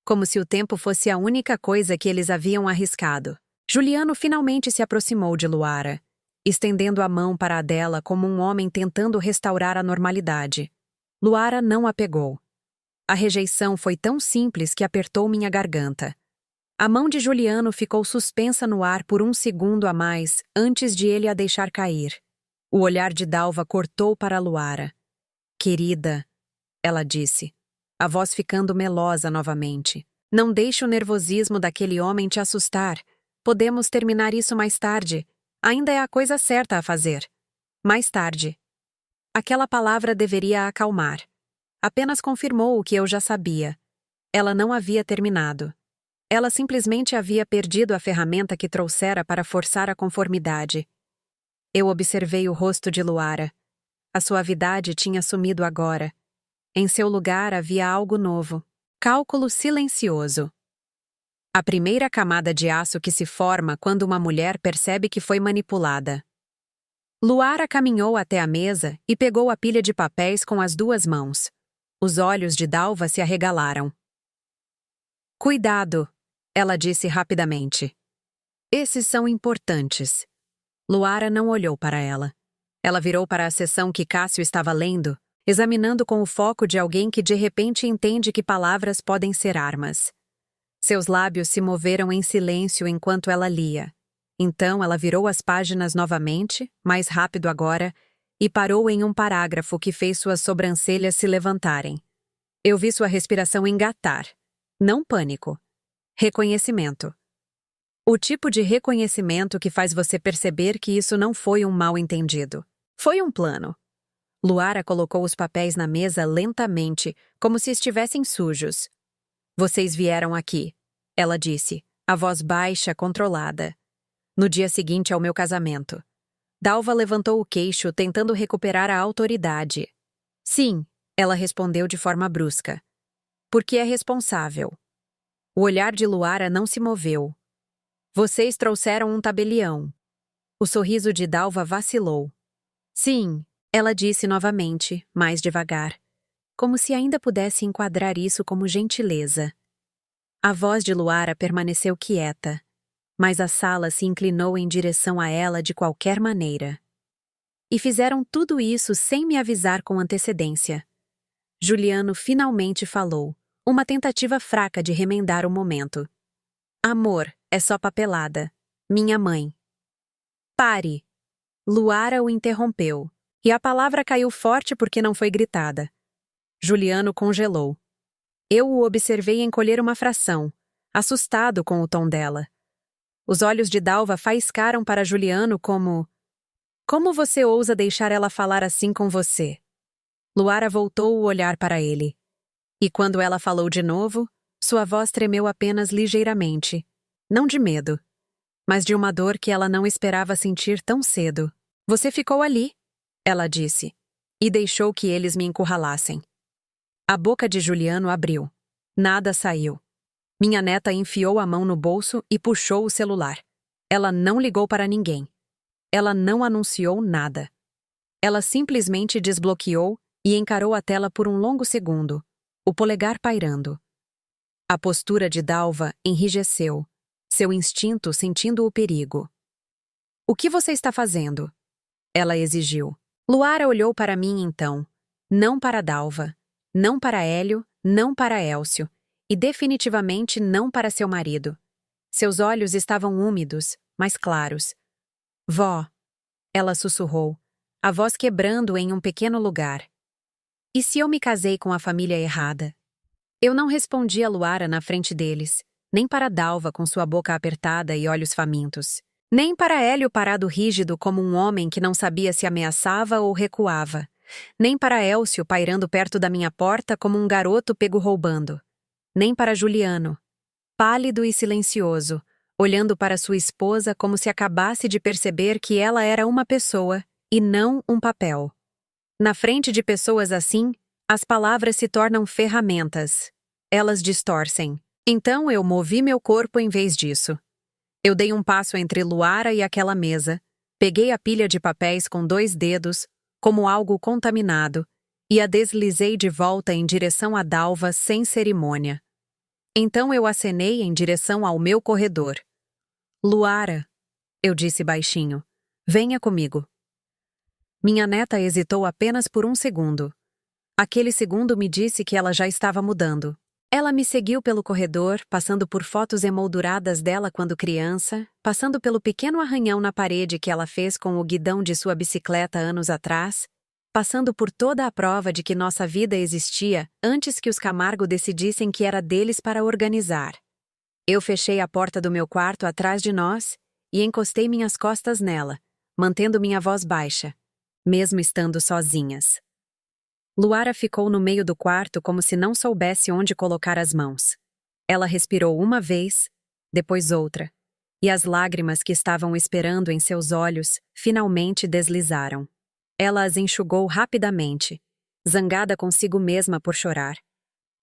Como se o tempo fosse a única coisa que eles haviam arriscado. Juliano finalmente se aproximou de Luara, estendendo a mão para a dela como um homem tentando restaurar a normalidade. Luara não a pegou. A rejeição foi tão simples que apertou minha garganta. A mão de Juliano ficou suspensa no ar por 1 segundo a mais antes de ele a deixar cair. O olhar de Dalva cortou para Luara. Querida, ela disse, a voz ficando melosa novamente. Não deixe o nervosismo daquele homem te assustar. Podemos terminar isso mais tarde. Ainda é a coisa certa a fazer. Mais tarde. Aquela palavra deveria a acalmar. Apenas confirmou o que eu já sabia. Ela não havia terminado. Ela simplesmente havia perdido a ferramenta que trouxera para forçar a conformidade. Eu observei o rosto de Luara. A suavidade tinha sumido agora. Em seu lugar havia algo novo. Cálculo silencioso. A primeira camada de aço que se forma quando uma mulher percebe que foi manipulada. Luara caminhou até a mesa e pegou a pilha de papéis com as duas mãos. Os olhos de Dalva se arregalaram. Cuidado, ela disse rapidamente. Esses são importantes. Luara não olhou para ela. Ela virou para a seção que Cássio estava lendo, examinando com o foco de alguém que de repente entende que palavras podem ser armas. Seus lábios se moveram em silêncio enquanto ela lia. Então ela virou as páginas novamente, mais rápido agora, e parou em um parágrafo que fez suas sobrancelhas se levantarem. Eu vi sua respiração engatar. Não pânico. Reconhecimento. O tipo de reconhecimento que faz você perceber que isso não foi um mal-entendido. Foi um plano. Luara colocou os papéis na mesa lentamente, como se estivessem sujos. Vocês vieram aqui, ela disse, a voz baixa, controlada. No dia seguinte ao meu casamento. Dalva levantou o queixo, tentando recuperar a autoridade. Sim, ela respondeu de forma brusca. Porque é responsável. O olhar de Luara não se moveu. Vocês trouxeram um tabelião. O sorriso de Dalva vacilou. Sim, ela disse novamente, mais devagar, como se ainda pudesse enquadrar isso como gentileza. A voz de Luara permaneceu quieta, mas a sala se inclinou em direção a ela de qualquer maneira. E fizeram tudo isso sem me avisar com antecedência. Juliano finalmente falou, uma tentativa fraca de remendar o momento. Amor, é só papelada. Minha mãe. Pare! Luara o interrompeu, e a palavra caiu forte porque não foi gritada. Juliano congelou. Eu o observei encolher uma fração, assustado com o tom dela. Os olhos de Dalva faiscaram para Juliano como... Como você ousa deixar ela falar assim com você? Luara voltou o olhar para ele. E quando ela falou de novo, sua voz tremeu apenas ligeiramente. Não de medo, mas de uma dor que ela não esperava sentir tão cedo. Você ficou ali, ela disse, e deixou que eles me encurralassem. A boca de Juliano abriu. Nada saiu. Minha neta enfiou a mão no bolso e puxou o celular. Ela não ligou para ninguém. Ela não anunciou nada. Ela simplesmente desbloqueou e encarou a tela por um longo segundo, o polegar pairando. A postura de Dalva enrijeceu, seu instinto sentindo o perigo. O que você está fazendo? Ela exigiu. Luara olhou para mim então. Não para Dalva. Não para Hélio, não para Élcio. E definitivamente não para seu marido. Seus olhos estavam úmidos, mas claros. Vó, ela sussurrou, a voz quebrando em um pequeno lugar. E se eu me casei com a família errada? Eu não respondi a Luara na frente deles, nem para Dalva com sua boca apertada e olhos famintos, nem para Hélio parado rígido como um homem que não sabia se ameaçava ou recuava, nem para Élcio pairando perto da minha porta como um garoto pego roubando. Nem para Juliano, pálido e silencioso, olhando para sua esposa como se acabasse de perceber que ela era uma pessoa e não um papel. Na frente de pessoas assim, as palavras se tornam ferramentas. Elas distorcem. Então eu movi meu corpo em vez disso. Eu dei um passo entre Luara e aquela mesa, peguei a pilha de papéis com 2 dedos, como algo contaminado, e a deslizei de volta em direção a Dalva sem cerimônia. Então eu acenei em direção ao meu corredor. Luara, eu disse baixinho, venha comigo. Minha neta hesitou apenas por um segundo. Aquele segundo me disse que ela já estava mudando. Ela me seguiu pelo corredor, passando por fotos emolduradas dela quando criança, passando pelo pequeno arranhão na parede que ela fez com o guidão de sua bicicleta anos atrás, passando por toda a prova de que nossa vida existia antes que os Camargo decidissem que era deles para organizar. Eu fechei a porta do meu quarto atrás de nós e encostei minhas costas nela, mantendo minha voz baixa, mesmo estando sozinhas. Luara ficou no meio do quarto como se não soubesse onde colocar as mãos. Ela respirou uma vez, depois outra, e as lágrimas que estavam esperando em seus olhos finalmente deslizaram. Ela as enxugou rapidamente, zangada consigo mesma por chorar,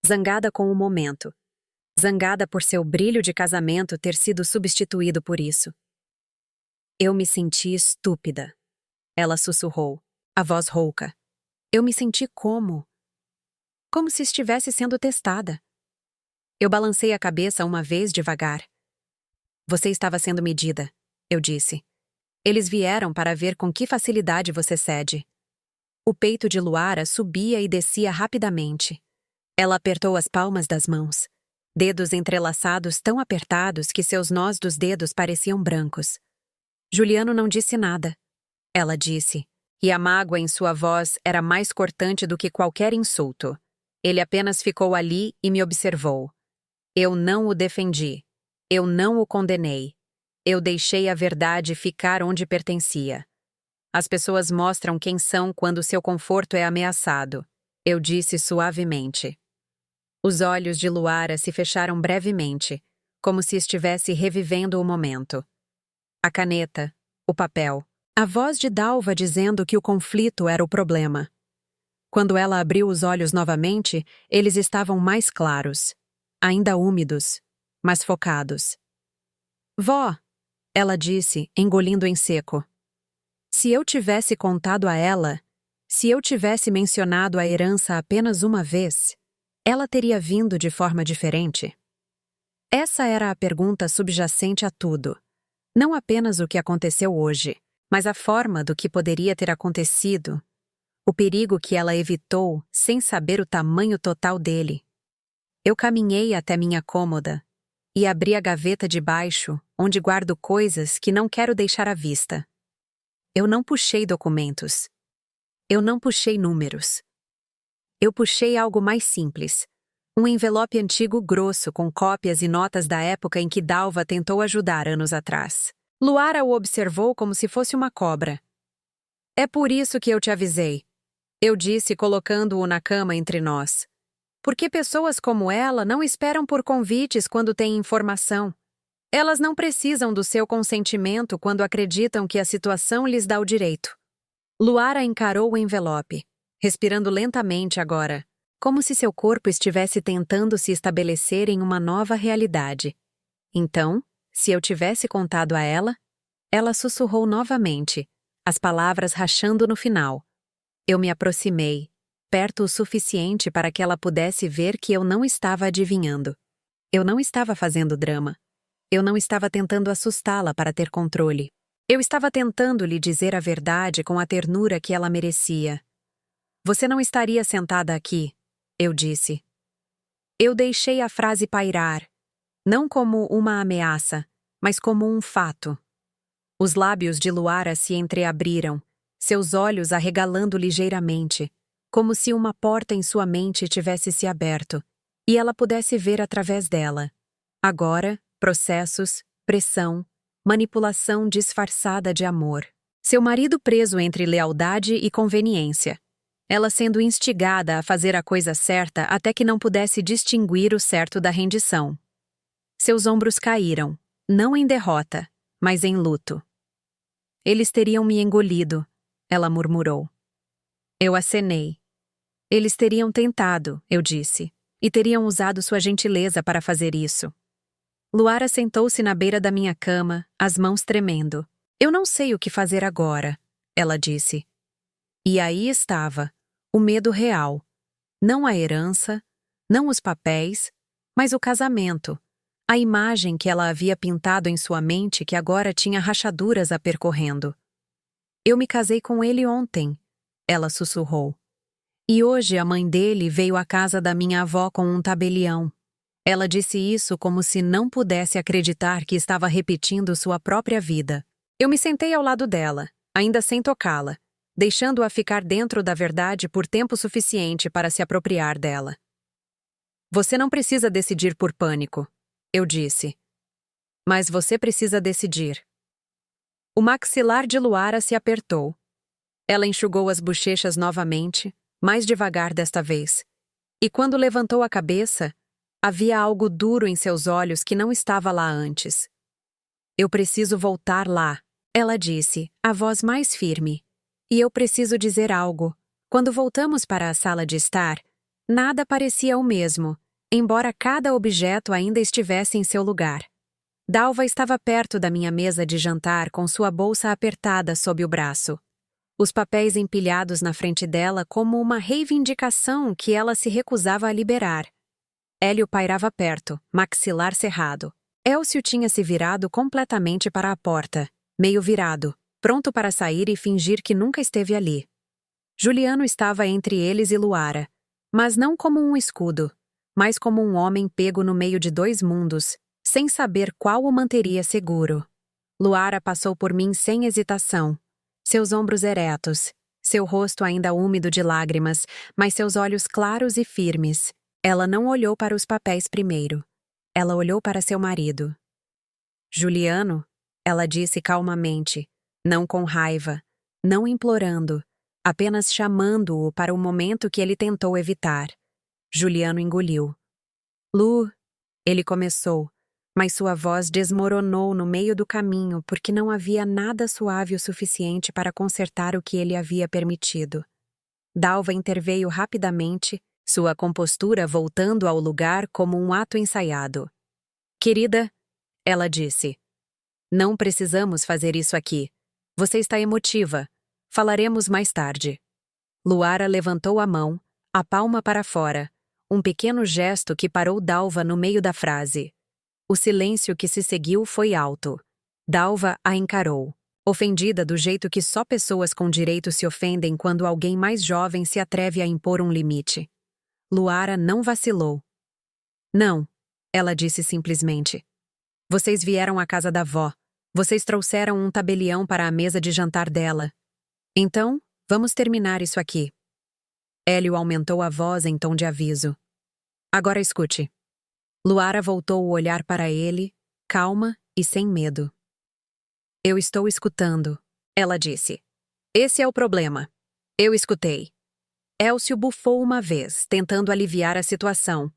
zangada com o momento, zangada por seu brilho de casamento ter sido substituído por isso. Eu me senti estúpida. Ela sussurrou, a voz rouca. Eu me senti como se estivesse sendo testada. Eu balancei a cabeça uma vez devagar. Você estava sendo medida, eu disse. Eles vieram para ver com que facilidade você cede. O peito de Luara subia e descia rapidamente. Ela apertou as palmas das mãos, dedos entrelaçados tão apertados que seus nós dos dedos pareciam brancos. Juliano não disse nada. Ela disse, e a mágoa em sua voz era mais cortante do que qualquer insulto. Ele apenas ficou ali e me observou. Eu não o defendi. Eu não o condenei. Eu deixei a verdade ficar onde pertencia. As pessoas mostram quem são quando seu conforto é ameaçado, eu disse suavemente. Os olhos de Luara se fecharam brevemente, como se estivesse revivendo o momento. A caneta, o papel, a voz de Dalva dizendo que o conflito era o problema. Quando ela abriu os olhos novamente, eles estavam mais claros, ainda úmidos, mas focados. Vó, ela disse, engolindo em seco. Se eu tivesse contado a ela, se eu tivesse mencionado a herança apenas uma vez, ela teria vindo de forma diferente? Essa era a pergunta subjacente a tudo. Não apenas o que aconteceu hoje, mas a forma do que poderia ter acontecido. O perigo que ela evitou sem saber o tamanho total dele. Eu caminhei até minha cômoda e abri a gaveta de baixo, onde guardo coisas que não quero deixar à vista. Eu não puxei documentos. Eu não puxei números. Eu puxei algo mais simples. Um envelope antigo grosso com cópias e notas da época em que Dalva tentou ajudar anos atrás. Luara o observou como se fosse uma cobra. É por isso que eu te avisei. Eu disse colocando-o na cama entre nós. Porque pessoas como ela não esperam por convites quando têm informação. Elas não precisam do seu consentimento quando acreditam que a situação lhes dá o direito. Luara encarou o envelope, respirando lentamente agora, como se seu corpo estivesse tentando se estabelecer em uma nova realidade. Então, se eu tivesse contado a ela, ela sussurrou novamente, as palavras rachando no final. Eu me aproximei, perto o suficiente para que ela pudesse ver que eu não estava adivinhando. Eu não estava fazendo drama. Eu não estava tentando assustá-la para ter controle. Eu estava tentando lhe dizer a verdade com a ternura que ela merecia. Você não estaria sentada aqui, eu disse. Eu deixei a frase pairar, não como uma ameaça, mas como um fato. Os lábios de Luara se entreabriram, seus olhos arregalando ligeiramente, como se uma porta em sua mente tivesse se aberto, e ela pudesse ver através dela. Agora, processos, pressão, manipulação disfarçada de amor. Seu marido preso entre lealdade e conveniência. Ela sendo instigada a fazer a coisa certa até que não pudesse distinguir o certo da rendição. Seus ombros caíram, não em derrota, mas em luto. Eles teriam me engolido, ela murmurou. Eu acenei. Eles teriam tentado, eu disse, e teriam usado sua gentileza para fazer isso. Luara sentou-se na beira da minha cama, as mãos tremendo. Eu não sei o que fazer agora, ela disse. E aí estava, o medo real. Não a herança, não os papéis, mas o casamento. A imagem que ela havia pintado em sua mente que agora tinha rachaduras a percorrendo. Eu me casei com ele ontem, ela sussurrou. E hoje a mãe dele veio à casa da minha avó com um tabelião. Ela disse isso como se não pudesse acreditar que estava repetindo sua própria vida. Eu me sentei ao lado dela, ainda sem tocá-la, deixando-a ficar dentro da verdade por tempo suficiente para se apropriar dela. Você não precisa decidir por pânico, eu disse. Mas você precisa decidir. O maxilar de Luara se apertou. Ela enxugou as bochechas novamente, mais devagar desta vez. E quando levantou a cabeça, havia algo duro em seus olhos que não estava lá antes. Eu preciso voltar lá, ela disse, a voz mais firme. E eu preciso dizer algo. Quando voltamos para a sala de estar, nada parecia o mesmo, embora cada objeto ainda estivesse em seu lugar. Dalva estava perto da minha mesa de jantar com sua bolsa apertada sob o braço. os papéis empilhados na frente dela como uma reivindicação que ela se recusava a liberar. Hélio pairava perto, maxilar cerrado. Elcio tinha se virado completamente para a porta, meio virado, pronto para sair e fingir que nunca esteve ali. Juliano estava entre eles e Luara, mas não como um escudo, mas como um homem pego no meio de dois mundos, sem saber qual o manteria seguro. Luara passou por mim sem hesitação, seus ombros eretos, seu rosto ainda úmido de lágrimas, mas seus olhos claros e firmes. Ela não olhou para os papéis primeiro. Ela olhou para seu marido. Juliano, ela disse calmamente, não com raiva, não implorando, apenas chamando-o para o momento que ele tentou evitar. Juliano engoliu. Lu, ele começou, mas sua voz desmoronou no meio do caminho porque não havia nada suave o suficiente para consertar o que ele havia permitido. Dalva interveio rapidamente, sua compostura voltando ao lugar como um ato ensaiado. Querida, ela disse, não precisamos fazer isso aqui. Você está emotiva. Falaremos mais tarde. Luara levantou a mão, a palma para fora, um pequeno gesto que parou Dalva no meio da frase. O silêncio que se seguiu foi alto. Dalva a encarou, ofendida do jeito que só pessoas com direito se ofendem quando alguém mais jovem se atreve a impor um limite. Luara não vacilou. Não, ela disse simplesmente. Vocês vieram à casa da avó. Vocês trouxeram um tabelião para a mesa de jantar dela. Então, vamos terminar isso aqui. Hélio aumentou a voz em tom de aviso. Agora escute. Luara voltou o olhar para ele, calma e sem medo. Eu estou escutando, ela disse. Esse é o problema. Eu escutei. Elcio bufou uma vez, tentando aliviar a situação.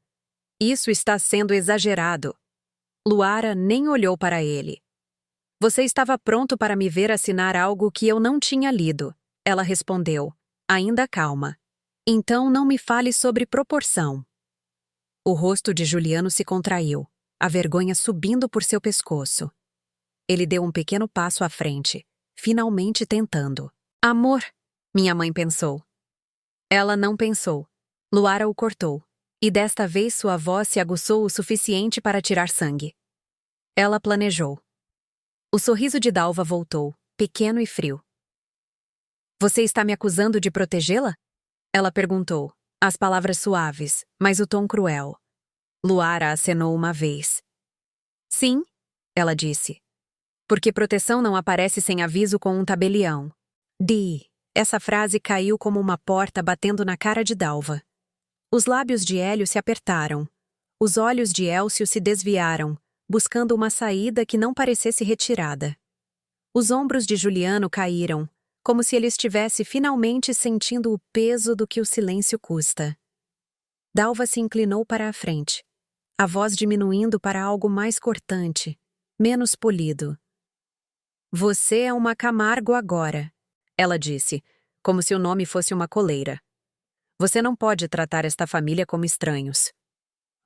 Isso está sendo exagerado. Luara nem olhou para ele. Você estava pronto para me ver assinar algo que eu não tinha lido, ela respondeu, ainda calma. Então não me fale sobre proporção. O rosto de Juliano se contraiu, a vergonha subindo por seu pescoço. Ele deu um pequeno passo à frente, finalmente tentando. Amor, minha mãe pensou. Ela não pensou. Luara o cortou, e desta vez sua voz se aguçou o suficiente para tirar sangue. Ela planejou. O sorriso de Dalva voltou, pequeno e frio. Você está me acusando de protegê-la? Ela perguntou, as palavras suaves, mas o tom cruel. Luara acenou uma vez. Sim, ela disse. Porque proteção não aparece sem aviso com um tabelião. Essa frase caiu como uma porta batendo na cara de Dalva. Os lábios de Hélio se apertaram. Os olhos de Elcio se desviaram, buscando uma saída que não parecesse retirada. Os ombros de Juliano caíram, como se ele estivesse finalmente sentindo o peso do que o silêncio custa. Dalva se inclinou para a frente, a voz diminuindo para algo mais cortante, menos polido. Você é uma Camargo agora, ela disse, como se o nome fosse uma coleira. Você não pode tratar esta família como estranhos.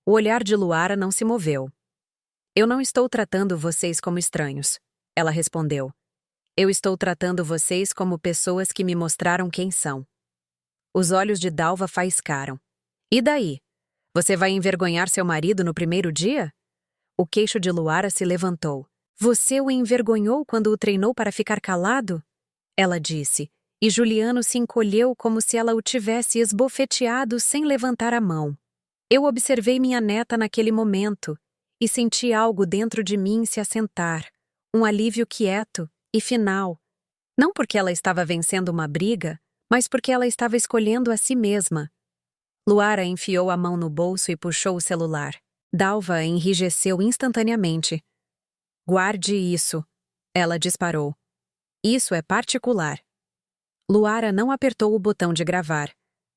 O olhar de Luara não se moveu. Eu não estou tratando vocês como estranhos, ela respondeu. Eu estou tratando vocês como pessoas que me mostraram quem são. Os olhos de Dalva faiscaram. E daí? Você vai envergonhar seu marido no primeiro dia? O queixo de Luara se levantou. Você o envergonhou quando o treinou para ficar calado? Ela disse, e Juliano se encolheu como se ela o tivesse esbofeteado sem levantar a mão. Eu observei minha neta naquele momento e senti algo dentro de mim se assentar, um alívio quieto e final. Não porque ela estava vencendo uma briga, mas porque ela estava escolhendo a si mesma. Luara enfiou a mão no bolso e puxou o celular. Dalva enrijeceu instantaneamente. Guarde isso, ela disparou. Isso é particular. Luara não apertou o botão de gravar.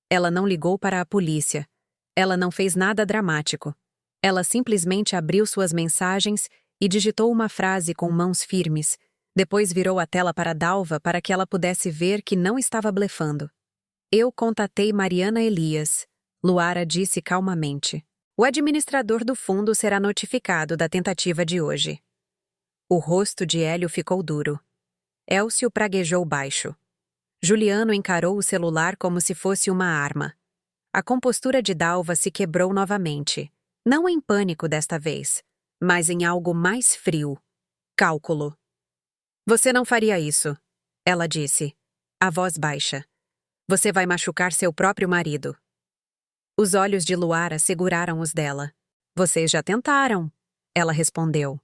Ela não ligou para a polícia. Ela não fez nada dramático. Ela simplesmente abriu suas mensagens e digitou uma frase com mãos firmes. Depois virou a tela para Dalva para que ela pudesse ver que não estava blefando. Eu contatei Mariana Elias, Luara disse calmamente. O administrador do fundo será notificado da tentativa de hoje. O rosto de Hélio ficou duro. Elcio praguejou baixo. Juliano encarou o celular como se fosse uma arma. A compostura de Dalva se quebrou novamente. Não em pânico desta vez, mas em algo mais frio. Cálculo. Você não faria isso, ela disse, a voz baixa. Você vai machucar seu próprio marido. Os olhos de Luara seguraram os dela. Vocês já tentaram, ela respondeu.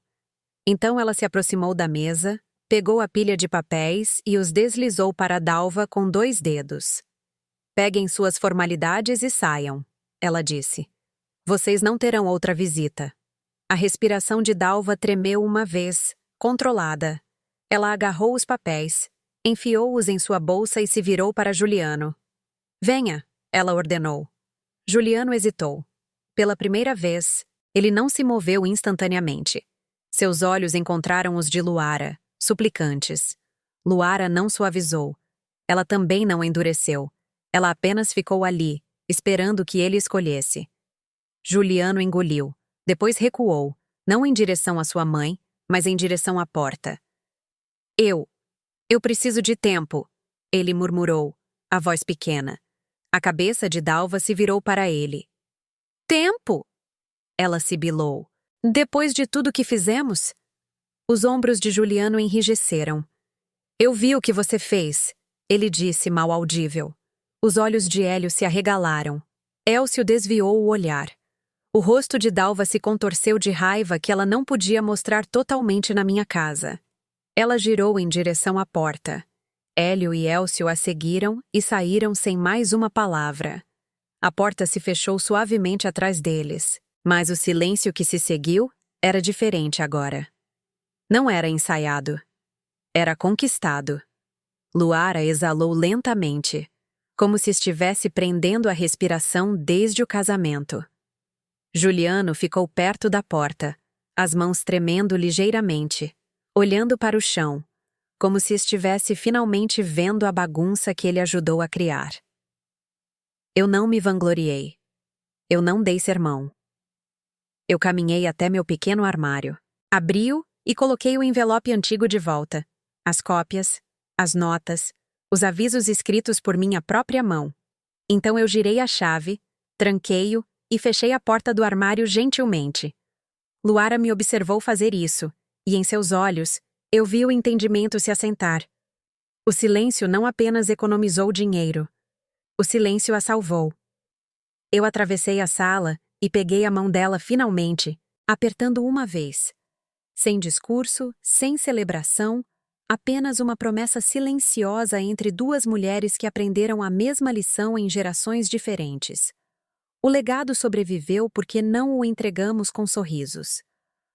Então ela se aproximou da mesa, pegou a pilha de papéis e os deslizou para Dalva com 2 dedos. Peguem suas formalidades e saiam, ela disse. Vocês não terão outra visita. A respiração de Dalva tremeu uma vez, controlada. Ela agarrou os papéis, enfiou-os em sua bolsa e se virou para Juliano. Venha, ela ordenou. Juliano hesitou. Pela primeira vez, ele não se moveu instantaneamente. Seus olhos encontraram os de Luara, suplicantes. Luara não suavizou. Ela também não endureceu. Ela apenas ficou ali, esperando que ele escolhesse. Juliano engoliu. Depois recuou, não em direção à sua mãe, mas em direção à porta. Eu preciso de tempo, ele murmurou, a voz pequena. A cabeça de Dalva se virou para ele. Tempo? Ela sibilou. Depois de tudo que fizemos? Os ombros de Juliano enrijeceram. Eu vi o que você fez, ele disse mal audível. Os olhos de Hélio se arregalaram. Élcio desviou o olhar. O rosto de Dalva se contorceu de raiva que ela não podia mostrar totalmente na minha casa. Ela girou em direção à porta. Hélio e Élcio a seguiram e saíram sem mais uma palavra. A porta se fechou suavemente atrás deles, mas o silêncio que se seguiu era diferente agora. Não era ensaiado. Era conquistado. Luara exalou lentamente, como se estivesse prendendo a respiração desde o casamento. Juliano ficou perto da porta, as mãos tremendo ligeiramente, olhando para o chão, como se estivesse finalmente vendo a bagunça que ele ajudou a criar. Eu não me vangloriei. Eu não dei sermão. Eu caminhei até meu pequeno armário, abri-o e coloquei o envelope antigo de volta, as cópias, as notas, os avisos escritos por minha própria mão. Então eu girei a chave, tranquei-o e fechei a porta do armário gentilmente. Luara me observou fazer isso, e em seus olhos, eu vi o entendimento se assentar. O silêncio não apenas economizou dinheiro. O silêncio a salvou. Eu atravessei a sala e peguei a mão dela finalmente, apertando uma vez. Sem discurso, sem celebração, apenas uma promessa silenciosa entre 2 mulheres que aprenderam a mesma lição em gerações diferentes. O legado sobreviveu porque não o entregamos com sorrisos.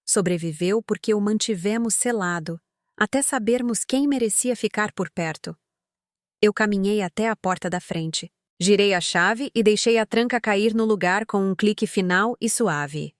Sobreviveu porque o mantivemos selado, até sabermos quem merecia ficar por perto. Eu caminhei até a porta da frente, girei a chave e deixei a tranca cair no lugar com um clique final e suave.